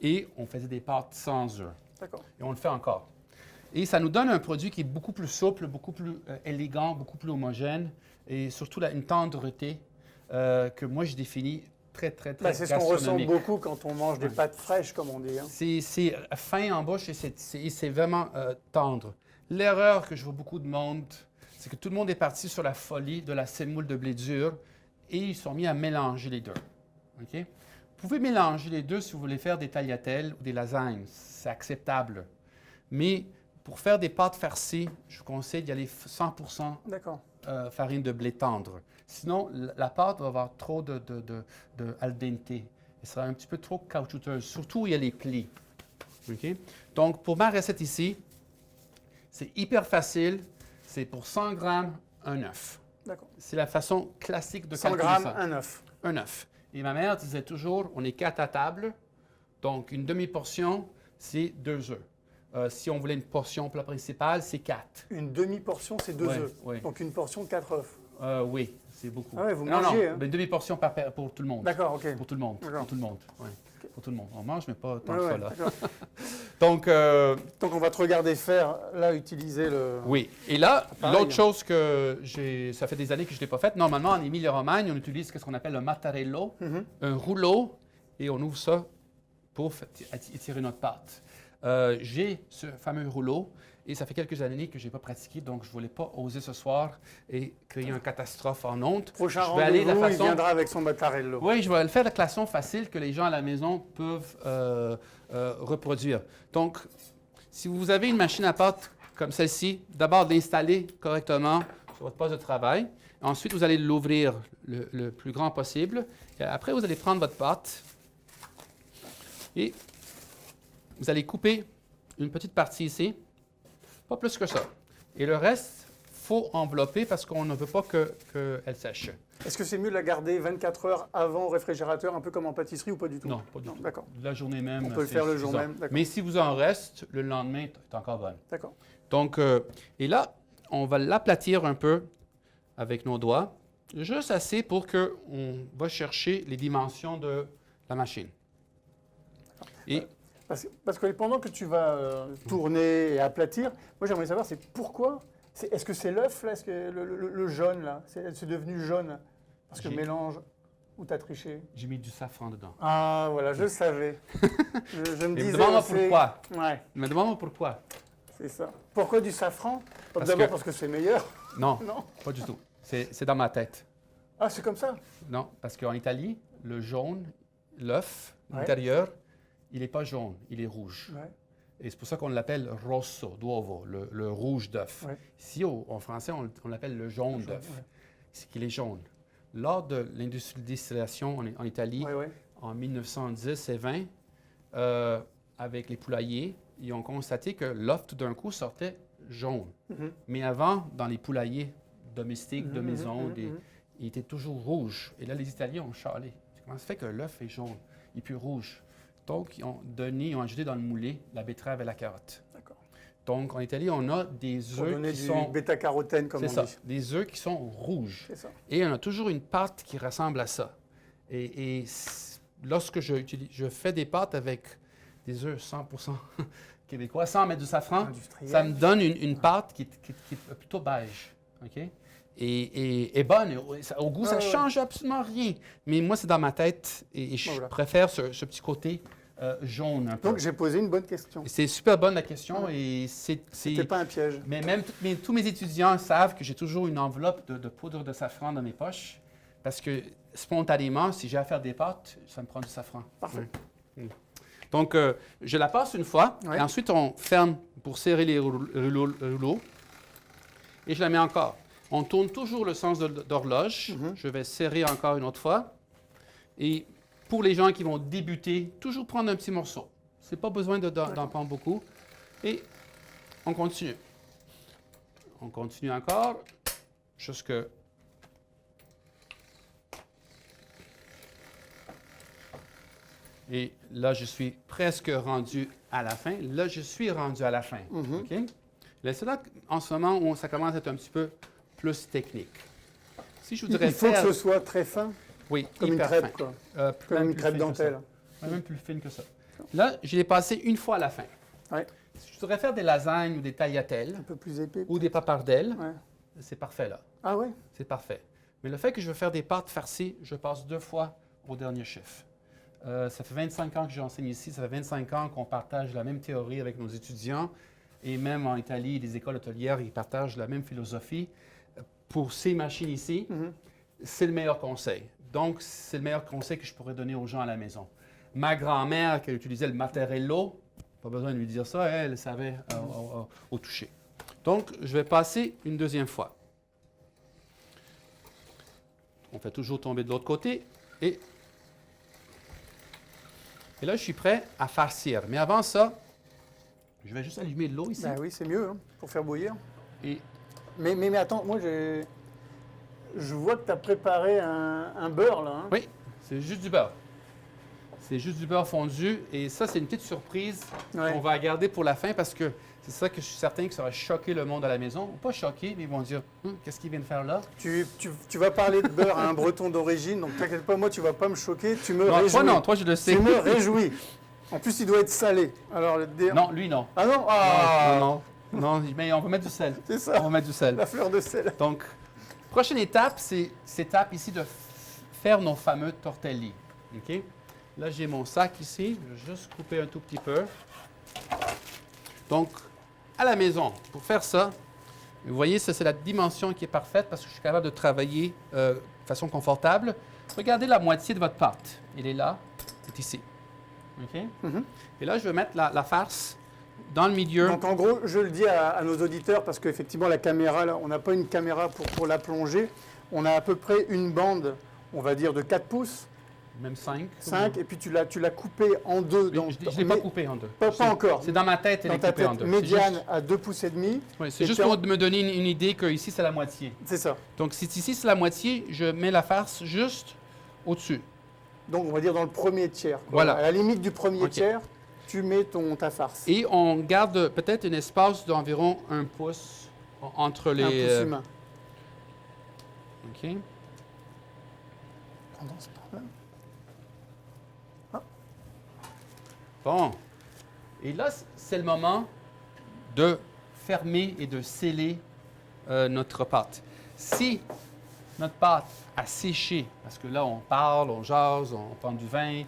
Et on faisait des pâtes sans œufs. D'accord. Et on le fait encore. Et ça nous donne un produit qui est beaucoup plus souple, beaucoup plus élégant, beaucoup plus homogène et surtout là, une tendreté que moi je définis très, très, très C'est ce qu'on ressent gastronomique. beaucoup quand on mange des Ouais. pâtes fraîches, comme on dit. Hein. C'est fin en bouche et c'est vraiment tendre. L'erreur que je vois beaucoup de monde, c'est que tout le monde est parti sur la folie de la semoule de blé dur et ils sont mis à mélanger les deux. OK? Vous pouvez mélanger les deux si vous voulez faire des tagliatelles ou des lasagnes. C'est acceptable. Mais pour faire des pâtes farcies, je vous conseille d'y aller 100% D'accord. farine de blé tendre. Sinon, la pâte va avoir trop de al dente. Elle sera un petit peu trop caoutchouteuse, surtout où il y a les plis. OK? Donc, pour ma recette ici, c'est hyper facile. C'est pour 100 grammes, un œuf. D'accord. C'est la façon classique de 100 calculer grammes, ça. un œuf. Un œuf. Et ma mère disait toujours, on est 4 à table, donc une demi-portion, c'est 2 œufs. Si on voulait une portion plat principal, c'est 4. Une demi-portion, c'est 2 Ouais, œufs. ouais. Donc une portion, 4 œufs. Oui, c'est beaucoup. Ah ouais, vous non, mangez, non, hein? une demi-portion pour tout le monde. D'accord, ok. Pour tout le monde. D'accord. Pour tout le monde. Ouais. Pour tout le monde. On mange, mais pas tant Ouais, que ça, ouais, là. d'accord. Donc, Donc on va te regarder faire, là, utiliser le... oui. Et là, Pareil. l'autre chose que ça fait des années que je ne l'ai pas faite, normalement, en Émilie-Romagne, on utilise ce qu'on appelle un mattarello, un rouleau, et on ouvre ça pour étirer notre pâte. J'ai ce fameux rouleau, et ça fait quelques années que je n'ai pas pratiqué, donc je ne voulais pas oser ce soir et créer une catastrophe en honte. Prochain Je vais aller de rendez-vous, la il façon... viendra avec son mattarello. Oui, je vais le faire de façon facile que les gens à la maison peuvent reproduire. Donc, si vous avez une machine à pâte comme celle-ci, d'abord l'installer correctement sur votre poste de travail. Ensuite, vous allez l'ouvrir le plus grand possible. Et après, vous allez prendre votre pâte et vous allez couper une petite partie ici, pas plus que ça. Et le reste, il faut envelopper parce qu'on ne veut pas qu'elle sèche. Est-ce que c'est mieux de la garder 24 heures avant au réfrigérateur, un peu comme en pâtisserie ou pas du tout? Non, pas du tout. D'accord. La journée même. On peut le c'est faire le jour suffisant. même, d'accord. Mais si vous en reste, le lendemain est encore bonne. D'accord. Donc, et là, on va l'aplatir un peu avec nos doigts, juste assez pour qu'on va chercher les dimensions de la machine. Et Parce que pendant que tu vas tourner et aplatir, moi j'aimerais savoir, c'est pourquoi? Est-ce que c'est l'œuf, là? Est-ce que le jaune, là? C'est devenu jaune? Parce que mélange... Ou t'as triché? j'ai mis du safran dedans. Ah, voilà, je le savais. je me Et disais... demande-moi c'est- pourquoi. Ouais, Mais demande-moi pourquoi. c'est ça. Pourquoi du safran? Parce D'abord que- parce que c'est meilleur. Non, Non? pas du tout. C'est dans ma tête. Ah, c'est comme ça? Non, parce qu'en Italie, le jaune, l'œuf, Ouais. l'intérieur, il n'est pas jaune, il est rouge. Ouais. Et c'est pour ça qu'on l'appelle rosso d'uovo, le rouge d'œuf. Ouais. Ici, en français, on l'appelle le jaune d'œuf. Ouais. C'est qu'il est jaune. Lors de l'industrie de distillation en Italie, Ouais, ouais. en 1910 et 20, avec les poulaillers, ils ont constaté que l'œuf, tout d'un coup, sortait jaune. Mhm. Mais avant, dans les poulaillers domestiques de Mhm, maison, mhm, mhm. il était toujours rouge. Et là, les Italiens ont chialé. Comment ça fait que l'œuf est jaune et puis rouge? Donc, ils ont ajouté dans le moulé la betterave et la carotte. D'accord. Donc, en Italie, on a des Pour œufs donner qui du sont... bêta-carotène, comme C'est on ça, dit. des œufs qui sont rouges. C'est ça. Et on a toujours une pâte qui ressemble à ça. Lorsque je fais des pâtes avec des œufs 100% québécois, sans mettre du safran, Industriel. ça me donne une pâte qui est plutôt beige. OK? Et bonne. Au goût, ça ne ouais. change absolument rien. Mais moi, c'est dans ma tête et je Voilà. préfère ce petit côté jaune un peu. Donc, j'ai posé une bonne question. C'est super bonne la question et C'était pas un piège. mais même tous mes étudiants savent que j'ai toujours une enveloppe de poudre de safran dans mes poches parce que spontanément, si j'ai à faire des pâtes, ça me prend du safran. Parfait. Ouais. Donc, je la passe une fois Ouais. et ensuite on ferme pour serrer les rouleaux et je la mets encore. On tourne toujours le sens d'horloge. Mhm. Je vais serrer encore une autre fois. Et pour les gens qui vont débuter, toujours prendre un petit morceau. C'est pas besoin d'en prendre beaucoup. Et on continue. On continue encore jusque... Et là, je suis presque rendu à la fin. Là, je suis rendu à la fin. Mhm. OK? Là, c'est là, en ce moment, où ça commence à être un petit peu plus technique. Si je voudrais Il faut faire... que ce soit très fin, Oui, comme une hyper crêpe, fin. quoi. Même Comme une plus crêpe fine que ça. dentelle. Ouais, même plus fine que ça. Là, je l'ai passé une fois à la fin. Ouais. Si je voudrais faire des lasagnes ou des tagliatelles Un peu plus épais. ou des papardelles, Ouais. c'est parfait là. Ah ouais? C'est parfait. Mais le fait que je veux faire des pâtes farcies, je passe 2 fois au dernier chiffre. Ça fait 25 ans que j'enseigne ici, ça fait 25 ans qu'on partage la même théorie avec nos étudiants. Et même en Italie, les écoles hôtelières, ils partagent la même philosophie. Pour ces machines ici, Mhm. c'est le meilleur conseil. Donc, c'est le meilleur conseil que je pourrais donner aux gens à la maison. Ma grand-mère, qui utilisait le mattarello, pas besoin de lui dire ça, elle savait au toucher. Donc, je vais passer une deuxième fois. On fait toujours tomber de l'autre côté et là, je suis prêt à farcir. Mais avant ça, je vais juste allumer de l'eau ici. Ben oui, c'est mieux, hein, pour faire bouillir. Et Mais attends, moi, je vois que tu as préparé un beurre, là. Hein. oui, c'est juste du beurre. C'est juste du beurre fondu. Et ça, c'est une petite surprise Ouais. qu'on va garder pour la fin parce que c'est ça que je suis certain que ça va choquer le monde à la maison. Pas choquer, mais ils vont dire qu'est-ce qu'il vient de faire là? Tu vas parler de beurre à un breton d'origine, donc t'inquiète pas, moi tu vas pas me choquer, tu me réjouis. Toi non, toi je le sais. Tu me réjouis. En plus, il doit être salé. Alors, Non, lui non. Ah non? Ah, Non, non, non, mais on va mettre du sel. c'est ça, On va mettre du sel. la fleur de sel. Donc, prochaine étape, c'est cette étape ici de faire nos fameux tortelli. OK? Là, j'ai mon sac ici. Je vais juste couper un tout petit peu. Donc, à la maison, pour faire ça, vous voyez, ça, c'est la dimension qui est parfaite parce que je suis capable de travailler de façon confortable. Regardez la moitié de votre pâte. Elle est là, c'est ici. OK? Mhm. Et là, je vais mettre la farce dans le milieu. Donc en gros, je le dis à nos auditeurs, parce qu'effectivement la caméra, là, on n'a pas une caméra pour la plonger. On a à peu près une bande, on va dire, de 4 pouces, Même 5. 5, et puis tu l'as coupé en deux. Je ne l'ai pas coupé en deux. Pas encore. C'est dans ma tête, elle Dans est ta coupée en tête deux. médiane C'est juste, à 2 pouces et demi. ouais, c'est Et juste puis pour me donner une idée que ici c'est la moitié. C'est ça. Donc si ici c'est la moitié, je mets la farce juste au-dessus. Donc on va dire dans le premier tiers. quoi. Voilà. À la limite du premier Ok. tiers, tu mets ta farce. Et on garde peut-être un espace d'environ 1 pouce entre les... Un pouce humain. OK. Pendant ce temps-là. Bon. Et là, c'est le moment de fermer et de sceller notre pâte. Si notre pâte a séché, parce que là, on parle, on jase, on prend du vin,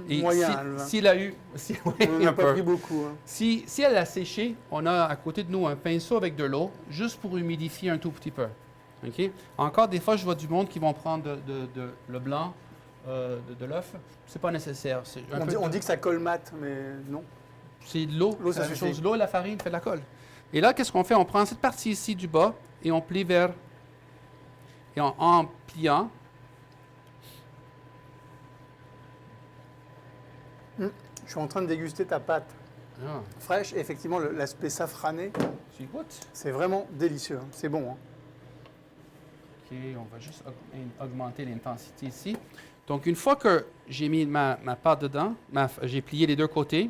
et Moyen, le vin. s'il a eu... On n'en a pas pris beaucoup. Hein. Si elle a séché, on a à côté de nous un pinceau avec de l'eau, juste pour humidifier un tout petit peu. OK? Encore des fois, je vois du monde qui vont prendre le blanc de l'œuf. C'est pas nécessaire. C'est un peu On dit que ça colmate, mais non. c'est de l'eau. L'eau, ça la même suffit. chose. L'eau et la farine fait de la colle. Et là, qu'est-ce qu'on fait? On prend cette partie ici du bas et on plie vers... Et en pliant, Je suis en train de déguster ta pâte ah, fraîche et effectivement l'aspect safrané, tu goûtes. c'est vraiment délicieux. Hein. C'est bon. Hein. OK, on va juste augmenter l'intensité ici. Donc, une fois que j'ai mis ma pâte dedans, j'ai plié les deux côtés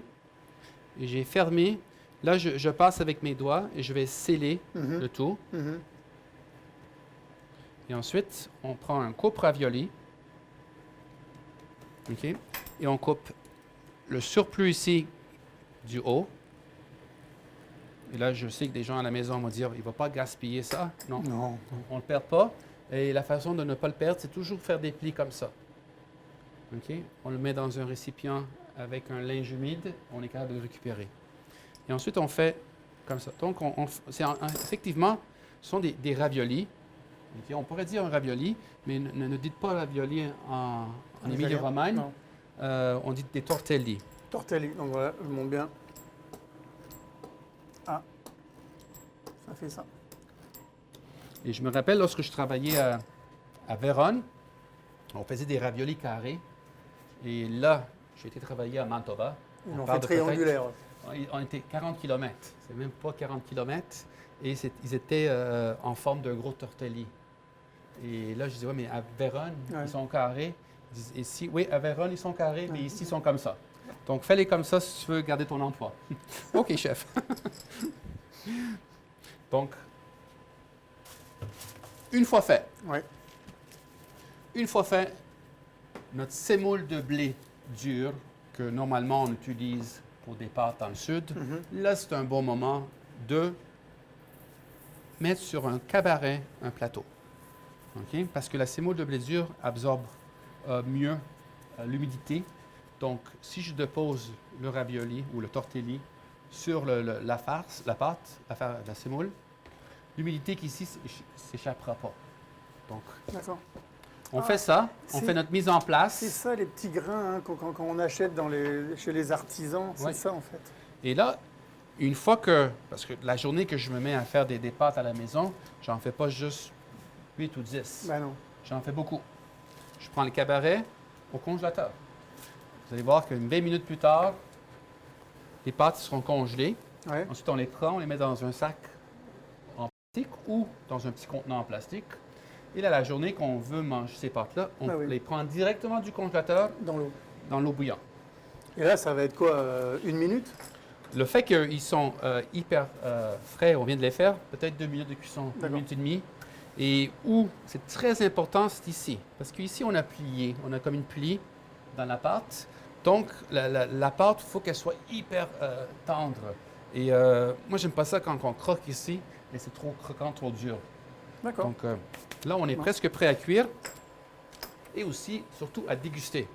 et j'ai fermé, là, je passe avec mes doigts et je vais sceller Mhm. le tout. Mhm. Et ensuite, on prend un coupe ravioli. OK? Et on coupe le surplus ici du haut. Et là, je sais que des gens à la maison vont dire, il ne va pas gaspiller ça. Non, Non. on ne le perd pas. Et la façon de ne pas le perdre, c'est toujours faire des plis comme ça. OK? On le met dans un récipient avec un linge humide. On est capable de le récupérer. Et ensuite, on fait comme ça. Donc, effectivement, ce sont des raviolis. OK? On pourrait dire un ravioli, mais ne dites pas ravioli en Émilie-Romagne. Non. On dit des tortelli. Tortelli. Donc voilà, je monte bien. Ah. Ça fait ça. Et je me rappelle, lorsque je travaillais à Vérone, on faisait des raviolis carrés. Et là, j'ai été travailler à Mantova. Ils On l'ont parle fait de peut-être- triangulaire. On était 40 km. C'est même pas 40 km. Et ils étaient en forme de gros tortelli. Et là, je disais, ouais, mais à Vérone, Ouais. ils sont carrés. Ils disent, ici, oui, à Vérone, ils sont carrés, mais ici, ils sont comme ça. Donc, fais-les comme ça si tu veux garder ton emploi. OK, chef. Donc, une fois fait, Ouais. une fois fait, notre sémoule de blé dur, que normalement on utilise pour des pâtes dans le sud, Mhm. là, c'est un bon moment de mettre sur un cabaret un plateau. OK? Parce que la sémoule de blé dur absorbe mieux l'humidité. Donc, si je dépose le ravioli ou le tortelli sur la farce, la pâte, la sémoule, l'humidité qui ici s'échappera pas. Donc, D'accord. on fait ça, on c'est- fait notre mise en place. C'est ça les petits grains hein, quand on achète chez les artisans. C'est Ouais. ça en fait. Et là, une fois que, parce que la journée que je me mets à faire des pâtes à la maison, j'en fais pas juste 8 ou 10. Ben non. J'en fais beaucoup. Je prends le cabaret au congélateur. Vous allez voir qu'une 20 minutes plus tard, les pâtes seront congelées. Ouais. Ensuite, on les prend, on les met dans un sac en plastique ou dans un petit contenant en plastique. Et là, la journée qu'on veut manger ces pâtes-là, on Ah oui. les prend directement du congélateur Dans l'eau. dans l'eau bouillante. Et là, ça va être quoi, 1 minute? Le fait qu'ils sont hyper frais, on vient de les faire, peut-être 2 minutes de cuisson, 1 minute et demie. Et où c'est très important, c'est ici. Parce qu'ici, on a plié, on a comme une plie dans la pâte. Donc, la pâte, il faut qu'elle soit hyper tendre. Et moi, j'aime pas ça quand on croque ici, mais c'est trop croquant, trop dur. D'accord. Donc là, on est presque prêt à cuire et aussi, surtout, à déguster.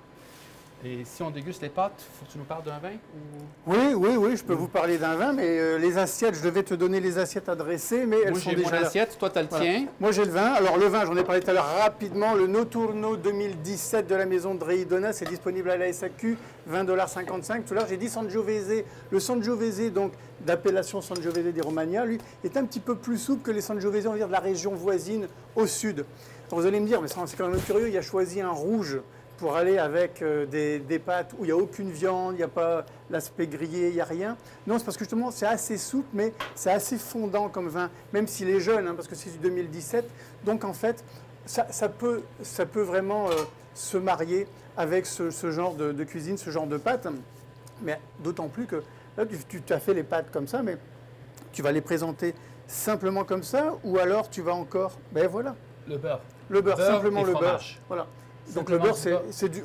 Et si on déguste les pâtes, il faut que tu nous parles d'un vin ou... Oui, je peux vous parler d'un vin, mais les assiettes, je devais te donner les assiettes à dresser, mais elles Moi, sont j'ai déjà mon là. assiette, toi, tu as le tien. Moi, j'ai le vin. Alors, le vin, j'en ai parlé tout à l'heure rapidement. Le Noturno 2017 de la maison de Reidona, c'est disponible à la SAQ, $20,55. Tout à l'heure, j'ai dit Sangiovese. Le Sangiovese, donc, d'appellation Sangiovese di Romagna, lui, est un petit peu plus souple que les Sangiovese, on va dire, de la région voisine au sud. Alors, vous allez me dire, mais c'est quand même curieux, il a choisi un rouge pour aller avec des pâtes où il n'y a aucune viande, il n'y a pas l'aspect grillé, il n'y a rien. Non, c'est parce que justement, c'est assez souple, mais c'est assez fondant comme vin, même s'il est jeune, hein, parce que c'est du 2017. Donc, en fait, ça peut vraiment se marier avec ce genre de cuisine, ce genre de pâtes. Mais d'autant plus que là, tu as fait les pâtes comme ça, mais tu vas les présenter simplement comme ça, ou alors tu vas encore... Ben voilà. Le beurre. Le beurre, simplement le beurre. Fromage. Voilà. Donc le beurre,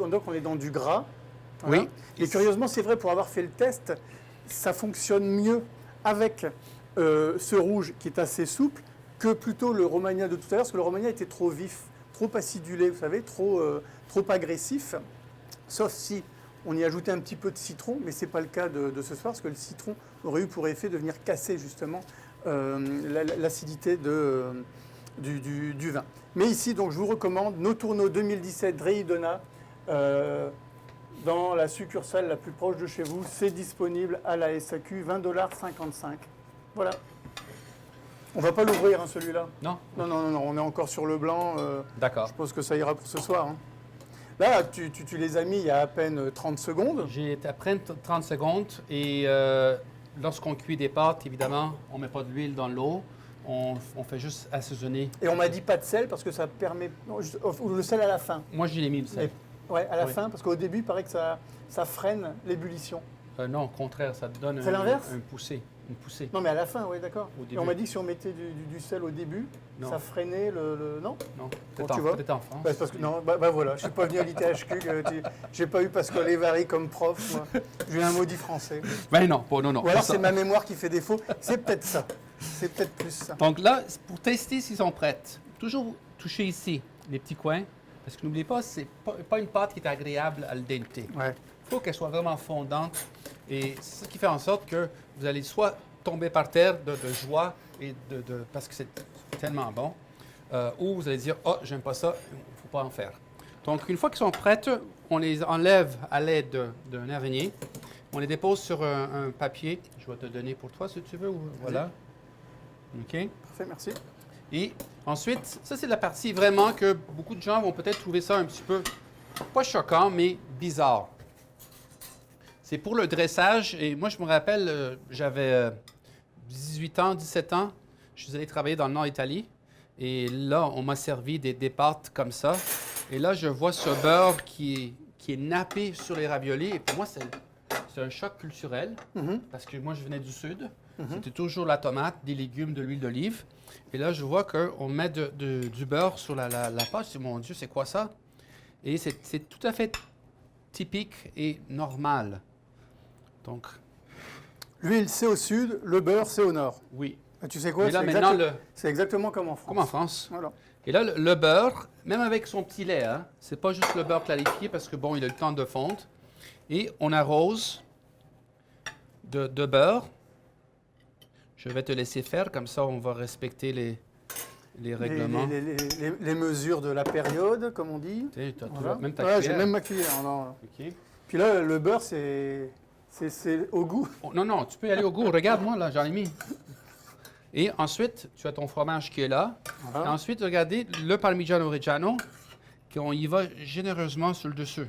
donc on est dans du gras. Voilà. Oui. Et curieusement, c'est vrai, pour avoir fait le test, ça fonctionne mieux avec ce rouge qui est assez souple que plutôt le Romagna de tout à l'heure, parce que le Romagna était trop vif, trop acidulé, vous savez, trop agressif. Sauf si on y ajoutait un petit peu de citron, mais ce n'est pas le cas de ce soir, parce que le citron aurait eu pour effet de venir casser justement l'acidité du vin. Mais ici, donc, je vous recommande Noturno 2017 Reidona dans la succursale la plus proche de chez vous. C'est disponible à la SAQ, $20,55. Voilà. On ne va pas l'ouvrir, hein, celui-là. Non? Non, on est encore sur le blanc. D'accord. Je pense que ça ira pour ce soir. Hein. Là, tu les as mis il y a à peine 30 secondes. J'ai après 30 secondes et lorsqu'on cuit des pâtes, évidemment, on ne met pas de l'huile dans l'eau. On fait juste assaisonner. Et on m'a dit pas de sel parce que ça permet... Ou le sel à la fin. Moi, j'ai mis le sel. Ouais, à la fin, parce qu'au début, il paraît que ça freine l'ébullition. Non, au contraire, ça te donne une poussée. Non, mais à la fin, oui, d'accord. Et on m'a dit que si on mettait du sel au début, non. Ça freinait le... Non? Non, peut-être en France. Parce que, non, voilà, je ne suis pas venu à l'ITHQ, j'ai pas eu Pascal Évary comme prof, moi. J'ai eu un maudit français. Ben non. Ou alors c'est ma mémoire qui fait défaut. C'est peut-être ça. C'est peut-être plus ça. Donc là, pour tester s'ils sont prêtes, toujours toucher ici, les petits coins, parce que n'oubliez pas, c'est pas une pâte qui est agréable al dente. Ouais. Il faut qu'elle soit vraiment fondante. Et c'est ce qui fait en sorte que vous allez soit tomber par terre de joie et parce que c'est tellement bon, ou vous allez dire « Oh, j'aime pas ça, il ne faut pas en faire ». Donc, une fois qu'ils sont prêtes, on les enlève à l'aide d'un araignée. On les dépose sur un papier. Je vais te donner pour toi si tu veux. Voilà. OK. Parfait, merci. Et ensuite, ça, c'est la partie vraiment que beaucoup de gens vont peut-être trouver ça un petit peu, pas choquant, mais bizarre. C'est pour le dressage. Et moi, je me rappelle, j'avais 18 ans, 17 ans. Je suis allé travailler dans le nord d'Italie. Et là, on m'a servi des pâtes comme ça. Et là, je vois ce beurre qui est nappé sur les raviolis. Et pour moi, c'est un choc culturel. Parce que moi, je venais du sud. C'était toujours la tomate, des légumes, de l'huile d'olive. Et là, je vois qu'on met du beurre sur la pâte. Je dis, mon Dieu, c'est quoi ça? Et c'est tout à fait typique et normal. Donc, l'huile, c'est au sud, le beurre, c'est au nord. Oui. Et tu sais quoi? C'est exactement comme en France. Comme en France. Voilà. Et là, le beurre, même avec son petit lait, hein, c'est pas juste le beurre clarifié parce que, bon, il a le temps de fondre. Et on arrose de beurre. Je vais te laisser faire, comme ça, on va respecter les règlements. Les mesures de la période, comme on dit. Tu as voilà. même ta cuillère. J'ai même ma cuillère. Non. OK. Puis là, le beurre, c'est au goût. Oh, non, tu peux y aller au goût. Regarde-moi, là, j'en ai mis. Et ensuite, tu as ton fromage qui est là. Voilà. Et ensuite, regardez le Parmigiano Reggiano, qu'on y va généreusement sur le dessus.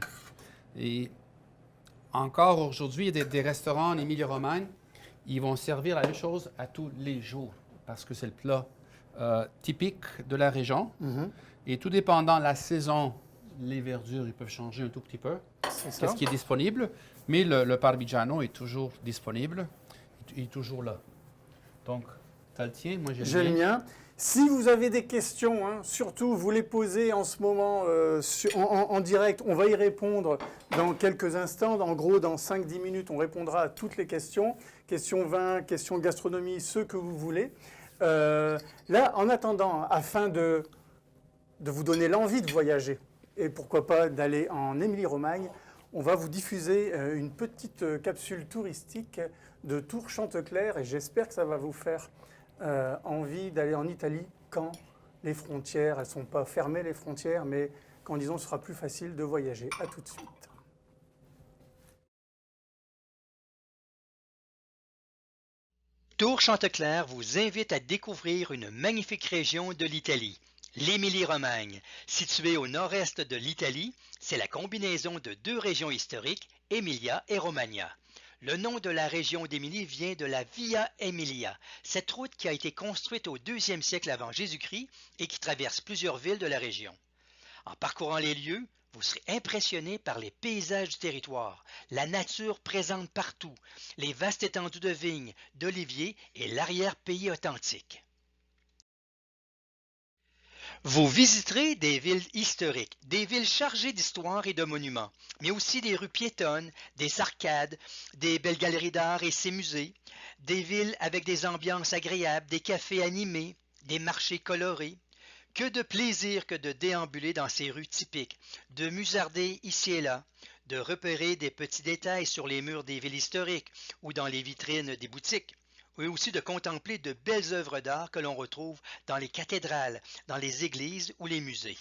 Et encore aujourd'hui, il y a des restaurants en Émilie-Romagne, ils vont servir la même chose à tous les jours, parce que c'est le plat typique de la région. Et tout dépendant de la saison les verdures, ils peuvent changer un tout petit peu. C'est ça. Qu'est-ce qui est disponible? Mais le Parmigiano est toujours disponible. Il est toujours là. Donc, tu as le tien, moi j'ai J'ai le mien. Si vous avez des questions, hein, surtout vous les posez en ce moment en direct, on va y répondre dans quelques instants. En gros, dans 5-10 minutes, on répondra à toutes les questions. Questions vin, questions gastronomie, ce que vous voulez. Là, en attendant, afin de vous donner l'envie de voyager, et pourquoi pas d'aller en Émilie-Romagne, on va vous diffuser une petite capsule touristique de Tours Chanteclair, et j'espère que ça va vous faire envie d'aller en Italie quand les frontières, elles ne sont pas fermées les frontières, mais quand disons ce sera plus facile de voyager. À tout de suite. Tours Chanteclair vous invite à découvrir une magnifique région de l'Italie, l'Émilie-Romagne. Située au nord-est de l'Italie, c'est la combinaison de deux régions historiques, Emilia et Romagna. Le nom de la région d'Émilie vient de la Via Emilia, cette route qui a été construite au 2e siècle avant Jésus-Christ et qui traverse plusieurs villes de la région. En parcourant les lieux, vous serez impressionné par les paysages du territoire, la nature présente partout, les vastes étendues de vignes, d'oliviers et l'arrière-pays authentique. Vous visiterez des villes historiques, des villes chargées d'histoire et de monuments, mais aussi des rues piétonnes, des arcades, des belles galeries d'art et ses musées, des villes avec des ambiances agréables, des cafés animés, des marchés colorés. Que de plaisir que de déambuler dans ces rues typiques, de musarder ici et là, de repérer des petits détails sur les murs des villes historiques ou dans les vitrines des boutiques, et aussi de contempler de belles œuvres d'art que l'on retrouve dans les cathédrales, dans les églises ou les musées.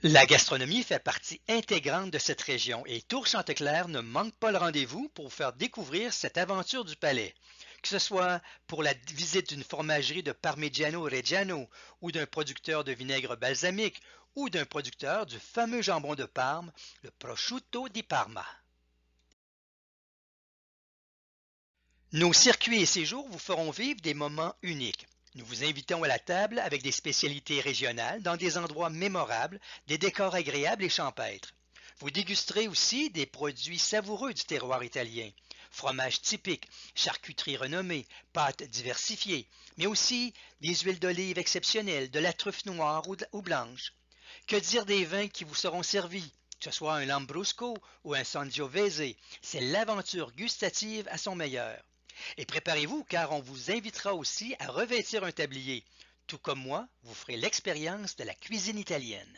La gastronomie fait partie intégrante de cette région et Tours Chanteclair ne manque pas le rendez-vous pour vous faire découvrir cette aventure du palais. Que ce soit pour la visite d'une fromagerie de Parmigiano Reggiano ou d'un producteur de vinaigre balsamique ou d'un producteur du fameux jambon de Parme, le prosciutto di Parma. Nos circuits et séjours vous feront vivre des moments uniques. Nous vous invitons à la table avec des spécialités régionales dans des endroits mémorables, des décors agréables et champêtres. Vous dégusterez aussi des produits savoureux du terroir italien, fromages typiques, charcuterie renommée, pâtes diversifiées, mais aussi des huiles d'olive exceptionnelles, de la truffe noire ou blanche. Que dire des vins qui vous seront servis, que ce soit un Lambrusco ou un Sangiovese, c'est l'aventure gustative à son meilleur. Et préparez-vous car on vous invitera aussi à revêtir un tablier. Tout comme moi, vous ferez l'expérience de la cuisine italienne.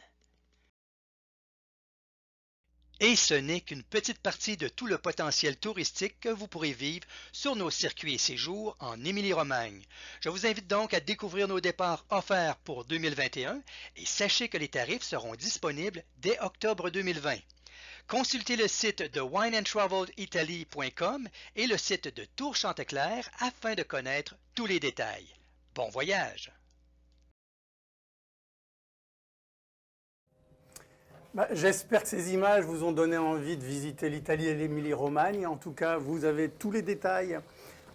Et ce n'est qu'une petite partie de tout le potentiel touristique que vous pourrez vivre sur nos circuits et séjours en Émilie-Romagne. Je vous invite donc à découvrir nos départs offerts pour 2021 et sachez que les tarifs seront disponibles dès octobre 2020. Consultez le site de wineandtravelitaly.com et le site de Tours Chanteclair afin de connaître tous les détails. Bon voyage! J'espère que ces images vous ont donné envie de visiter l'Italie et l'Émilie-Romagne. En tout cas, vous avez tous les détails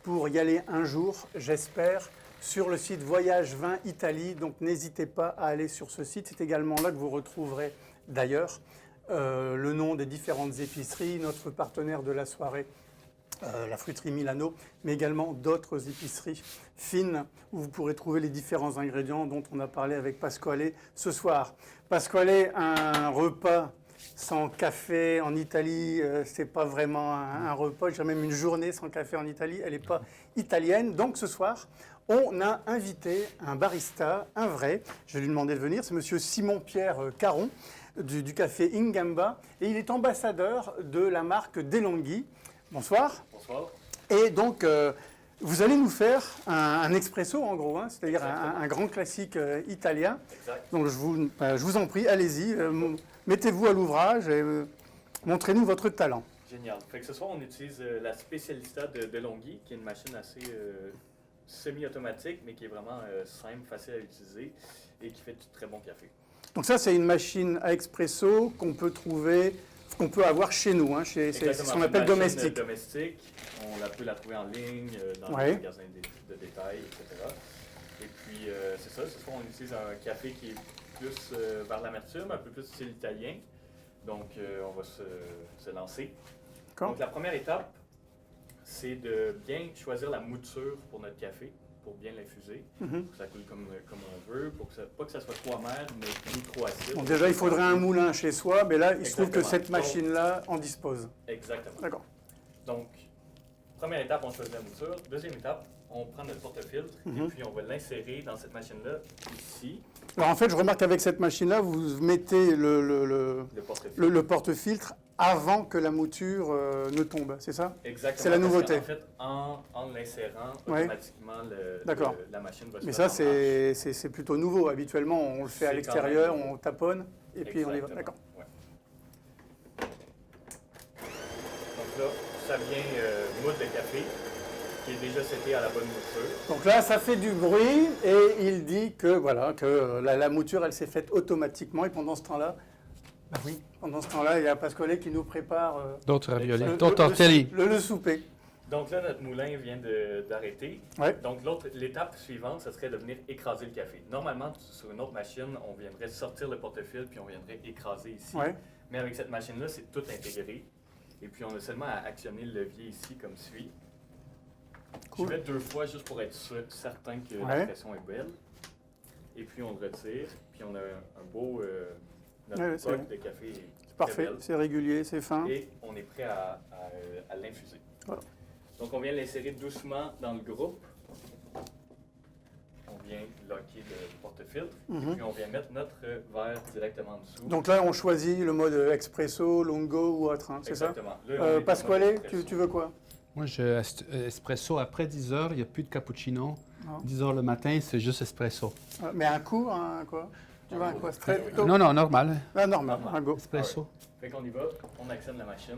pour y aller un jour, j'espère, sur le site Voyage Vin Italie. Donc n'hésitez pas à aller sur ce site. C'est également là que vous retrouverez d'ailleurs le nom des différentes épiceries, notre partenaire de la soirée, la fruiterie Milano, mais également d'autres épiceries fines où vous pourrez trouver les différents ingrédients dont on a parlé avec Pasquale ce soir. Pasquale, un repas sans café en Italie, c'est pas vraiment un repas, je dirais même une journée sans café en Italie, elle n'est pas italienne. Donc ce soir, on a invité un barista, un vrai, je vais lui demander de venir, c'est monsieur Simon-Pierre Caron du café Ingamba, et il est ambassadeur de la marque DeLonghi. Bonsoir. Bonsoir. Et donc, vous allez nous faire un expresso, en gros, hein, c'est-à-dire un grand classique italien. Exact. Donc, je vous en prie, allez-y, mettez-vous à l'ouvrage et montrez-nous votre talent. Génial. Fait que ce soir, on utilise la Specialista de DeLonghi, qui est une machine assez semi-automatique, mais qui est vraiment simple, facile à utiliser et qui fait du très bon café. Donc ça, c'est une machine à expresso qu'on peut trouver, qu'on peut avoir chez nous. Hein, c'est ce qu'on appelle domestique. On peut la trouver en ligne, dans les magasins de détail, etc. Et puis, c'est ça. Ce soir, on utilise un café qui est plus vers l'amertume, un peu plus style italien. Donc, on va se lancer. Donc, la première étape, c'est de bien choisir la mouture pour notre café, pour bien l'infuser, pour que ça coule comme on veut, pour que pas que ça soit trop amer, mais ni trop acide. Donc déjà, il faudrait un moulin chez soi, mais là, il se trouve que cette machine-là en dispose. Exactement. D'accord. Donc, première étape, on choisit la mouture. Deuxième étape, on prend notre porte-filtre et puis on va l'insérer dans cette machine-là, ici. Alors en fait, je remarque qu'avec cette machine-là, vous mettez le porte-filtre avant que la mouture ne tombe, c'est ça? Exactement. C'est la nouveauté. En fait, en l'insérant, automatiquement, la machine va se Mais mettre ça, en marche. c'est plutôt nouveau. Habituellement, on le fait à C'est l'extérieur, quand même on taponne, et puis on y va. Exactement. D'accord. Ouais. Donc là, ça vient moudre le café, qui est déjà seté à la bonne mouture. Donc là, ça fait du bruit, et il dit que, voilà, que la mouture, elle s'est faite automatiquement, et pendant ce temps-là, il y a Pasquale qui nous prépare D'autres raviolis, d'autres tortelli. le souper. Donc là, notre moulin vient d'arrêter. Ouais. Donc l'étape suivante, ce serait de venir écraser le café. Normalement, sur une autre machine, on viendrait sortir le porte-filtre puis on viendrait écraser ici. Ouais. Mais avec cette machine-là, c'est tout intégré. Et puis on a seulement à actionner le levier ici comme suit. Cool. Je fais 2 fois juste pour être certain que la pression est belle. Et puis on le retire. Puis on a un beau... notre coque de café est C'est parfait, belle. c'est régulier, c'est fin. Et on est prêt à l'infuser. Voilà. Donc, on vient l'insérer doucement dans le groupe. On vient locker le porte-filtre. Et puis, on vient mettre notre verre directement en dessous. Donc là, on choisit le mode expresso, lungo ou autre, hein, c'est ça? Exactement. Là, on est Pasquale, en mode expresso. tu veux quoi? Moi, je espresso après 10 heures, il n'y a plus de cappuccino. Non. 10 heures le matin, c'est juste espresso. Mais un coup, un quoi? Tu veux un quoi? Straight plutôt? Non, non, normal. Ah, normal, Normal. un go. Espresso. Fait qu'on y va, on actionne la machine.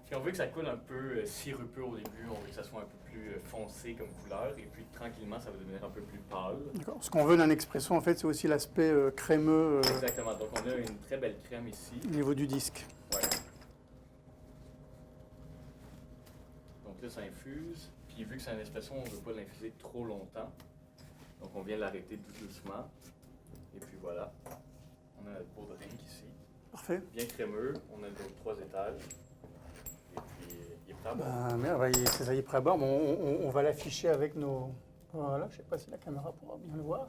Puis on veut que ça coule un peu sirupeux au début, on veut que ça soit un peu plus foncé comme couleur, et puis tranquillement, ça va devenir un peu plus pâle. D'accord. Ce qu'on veut d'un expresso, en fait, c'est aussi l'aspect crémeux Exactement, donc on a une très belle crème ici. au niveau du disque. Ouais. Donc là, ça infuse. Puis vu que c'est un espresso, on ne veut pas l'infuser trop longtemps. Donc on vient l'arrêter tout doucement. Et puis voilà. On a notre beau drink ici. Parfait. Bien crémeux. On a nos 3 étages. Et puis il est prêt à boire. Ben, merde, c'est ça, il est prêt à boire. Bon, on va l'afficher avec nos... Voilà, je ne sais pas si la caméra pourra bien le voir.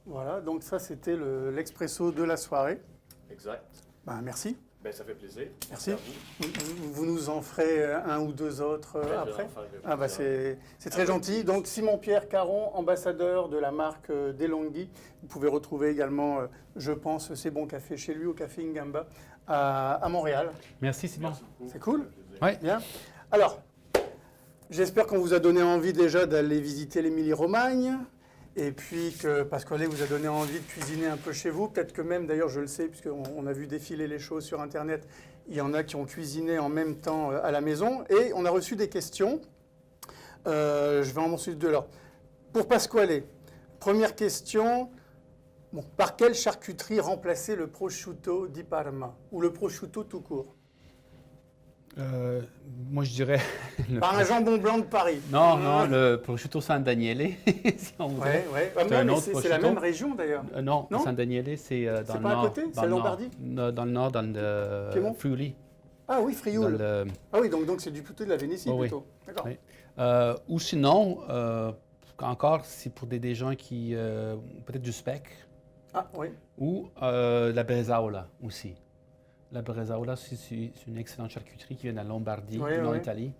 Voilà, donc ça, c'était l'expresso de la soirée. Exact. Ben, merci. Ben, ça fait plaisir. Merci. À vous. Vous nous en ferez un ou deux autres Ben, je vais après? en faire Ah bah plusieurs. c'est très gentil. Donc Simon-Pierre Caron, ambassadeur de la marque Delonghi. Vous pouvez retrouver également, je pense, ces bons cafés chez lui au Café Ingamba à Montréal. Merci, Simon. Merci beaucoup. C'est cool. Ça fait plaisir. Ouais. Bien. Alors, j'espère qu'on vous a donné envie déjà d'aller visiter l'Émilie-Romagne. Et puis que Pasquale vous a donné envie de cuisiner un peu chez vous. Peut-être que même, d'ailleurs, je le sais, puisqu'on a vu défiler les choses sur Internet, il y en a qui ont cuisiné en même temps à la maison. Et on a reçu des questions. Je vais en mentionner 2 là. Pour Pasquale, première question. Bon, par quelle charcuterie remplacer le prosciutto di Parma ou le prosciutto tout court? Moi, je dirais... Par un jambon blanc de Paris. Non, non, le prosciutto San Daniele, si on voudrait. Ouais. C'est un autre C'est la prosciutto. même région d'ailleurs. Non, Non? San Daniele, c'est dans C'est le pas à nord. côté? Dans C'est le nord. Lombardie? Dans le nord, dans le Piémont? Friuli. Ah oui, Dans Frioul. le- Ah oui, donc c'est du plutôt de la Vénétie Oh oui. plutôt. D'accord. Oui. Ou sinon, encore, c'est pour des gens qui... peut-être du speck. Ah oui. Ou la bresaola aussi. La bresaola, c'est une excellente charcuterie qui vient de la Lombardie, Oui, du nord oui. d'Italie.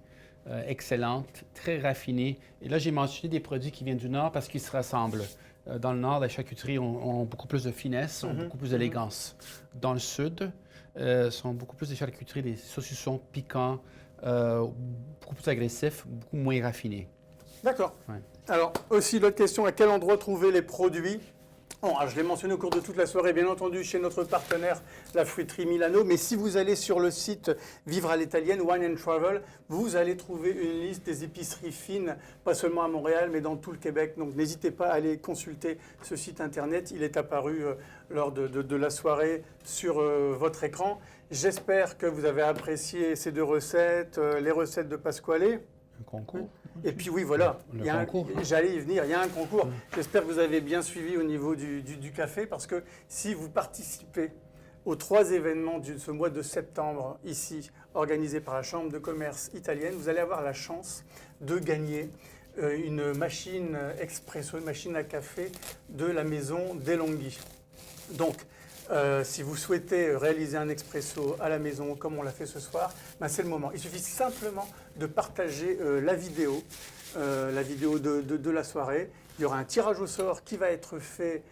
Excellente, très raffinée. Et là, j'ai mentionné des produits qui viennent du nord parce qu'ils se ressemblent. Dans le nord, les charcuteries ont beaucoup plus de finesse, ont beaucoup plus d'élégance. Dans le sud, sont beaucoup plus des charcuteries, des saucissons piquants, beaucoup plus agressifs, beaucoup moins raffinés. D'accord. Ouais. Alors, aussi, l'autre question, à quel endroit trouver les produits? Bon, alors, je l'ai mentionné au cours de toute la soirée, bien entendu, chez notre partenaire, la fruiterie Milano. Mais si vous allez sur le site Vivre à l'Italienne, Wine and Travel, vous allez trouver une liste des épiceries fines, pas seulement à Montréal, mais dans tout le Québec. Donc, n'hésitez pas à aller consulter ce site Internet. Il est apparu lors de la soirée sur votre écran. J'espère que vous avez apprécié ces 2 recettes, les recettes de Pasquale. Un concours. Et puis oui, voilà, Le concours. J'allais y venir, il y a un concours. J'espère que vous avez bien suivi au niveau du café, parce que si vous participez aux 3 événements de ce mois de septembre, ici, organisés par la Chambre de commerce italienne, vous allez avoir la chance de gagner une machine expresso, une machine à café de la maison Delonghi. Donc, si vous souhaitez réaliser un expresso à la maison, comme on l'a fait ce soir, ben c'est le moment. Il suffit simplement de partager la vidéo de la soirée. Il y aura un tirage au sort qui va être fait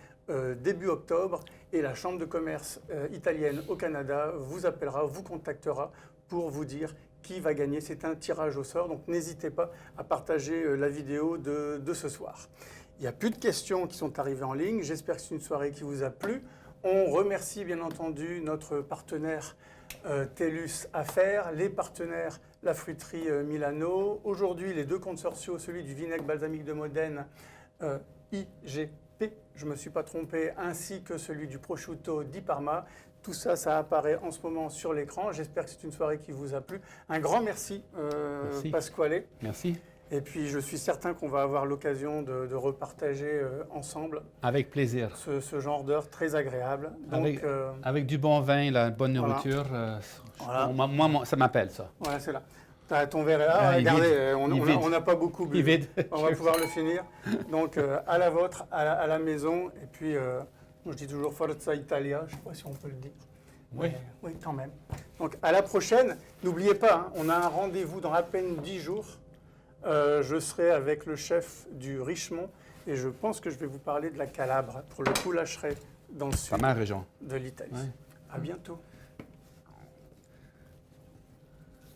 début octobre, et la Chambre de commerce italienne au Canada vous appellera, vous contactera pour vous dire qui va gagner. C'est un tirage au sort, donc n'hésitez pas à partager la vidéo de ce soir. Il n'y a plus de questions qui sont arrivées en ligne. J'espère que c'est une soirée qui vous a plu. On remercie bien entendu notre partenaire TELUS Affaires, les partenaires la fruiterie Milano. Aujourd'hui, les 2 consortiaux, celui du vinaigre balsamique de Modène, IGP, je ne me suis pas trompé, ainsi que celui du prosciutto di Parma. Tout ça, ça apparaît en ce moment sur l'écran. J'espère que c'est une soirée qui vous a plu. Un grand merci, Pasquale. Merci. Et puis, je suis certain qu'on va avoir l'occasion de repartager ensemble. Avec plaisir. Ce genre d'heure très agréable. Donc, avec du bon vin, la bonne nourriture, voilà. Moi, ça m'appelle, ça. Voilà, c'est là. Ton verre est là. Regardez, on n'a pas beaucoup bu. Il vide. On va pouvoir le finir. Donc, à la vôtre, à la maison. Et puis, je dis toujours Forza Italia. Je ne sais pas si on peut le dire. Oui. Oui, quand même. Donc, à la prochaine. N'oubliez pas, on a un rendez-vous dans à peine 10 jours. Je serai avec le chef du Richemont et je pense que je vais vous parler de la Calabre. Pour le coup, là, je serai dans le sud ma région de l'Italie. Ouais. À bientôt.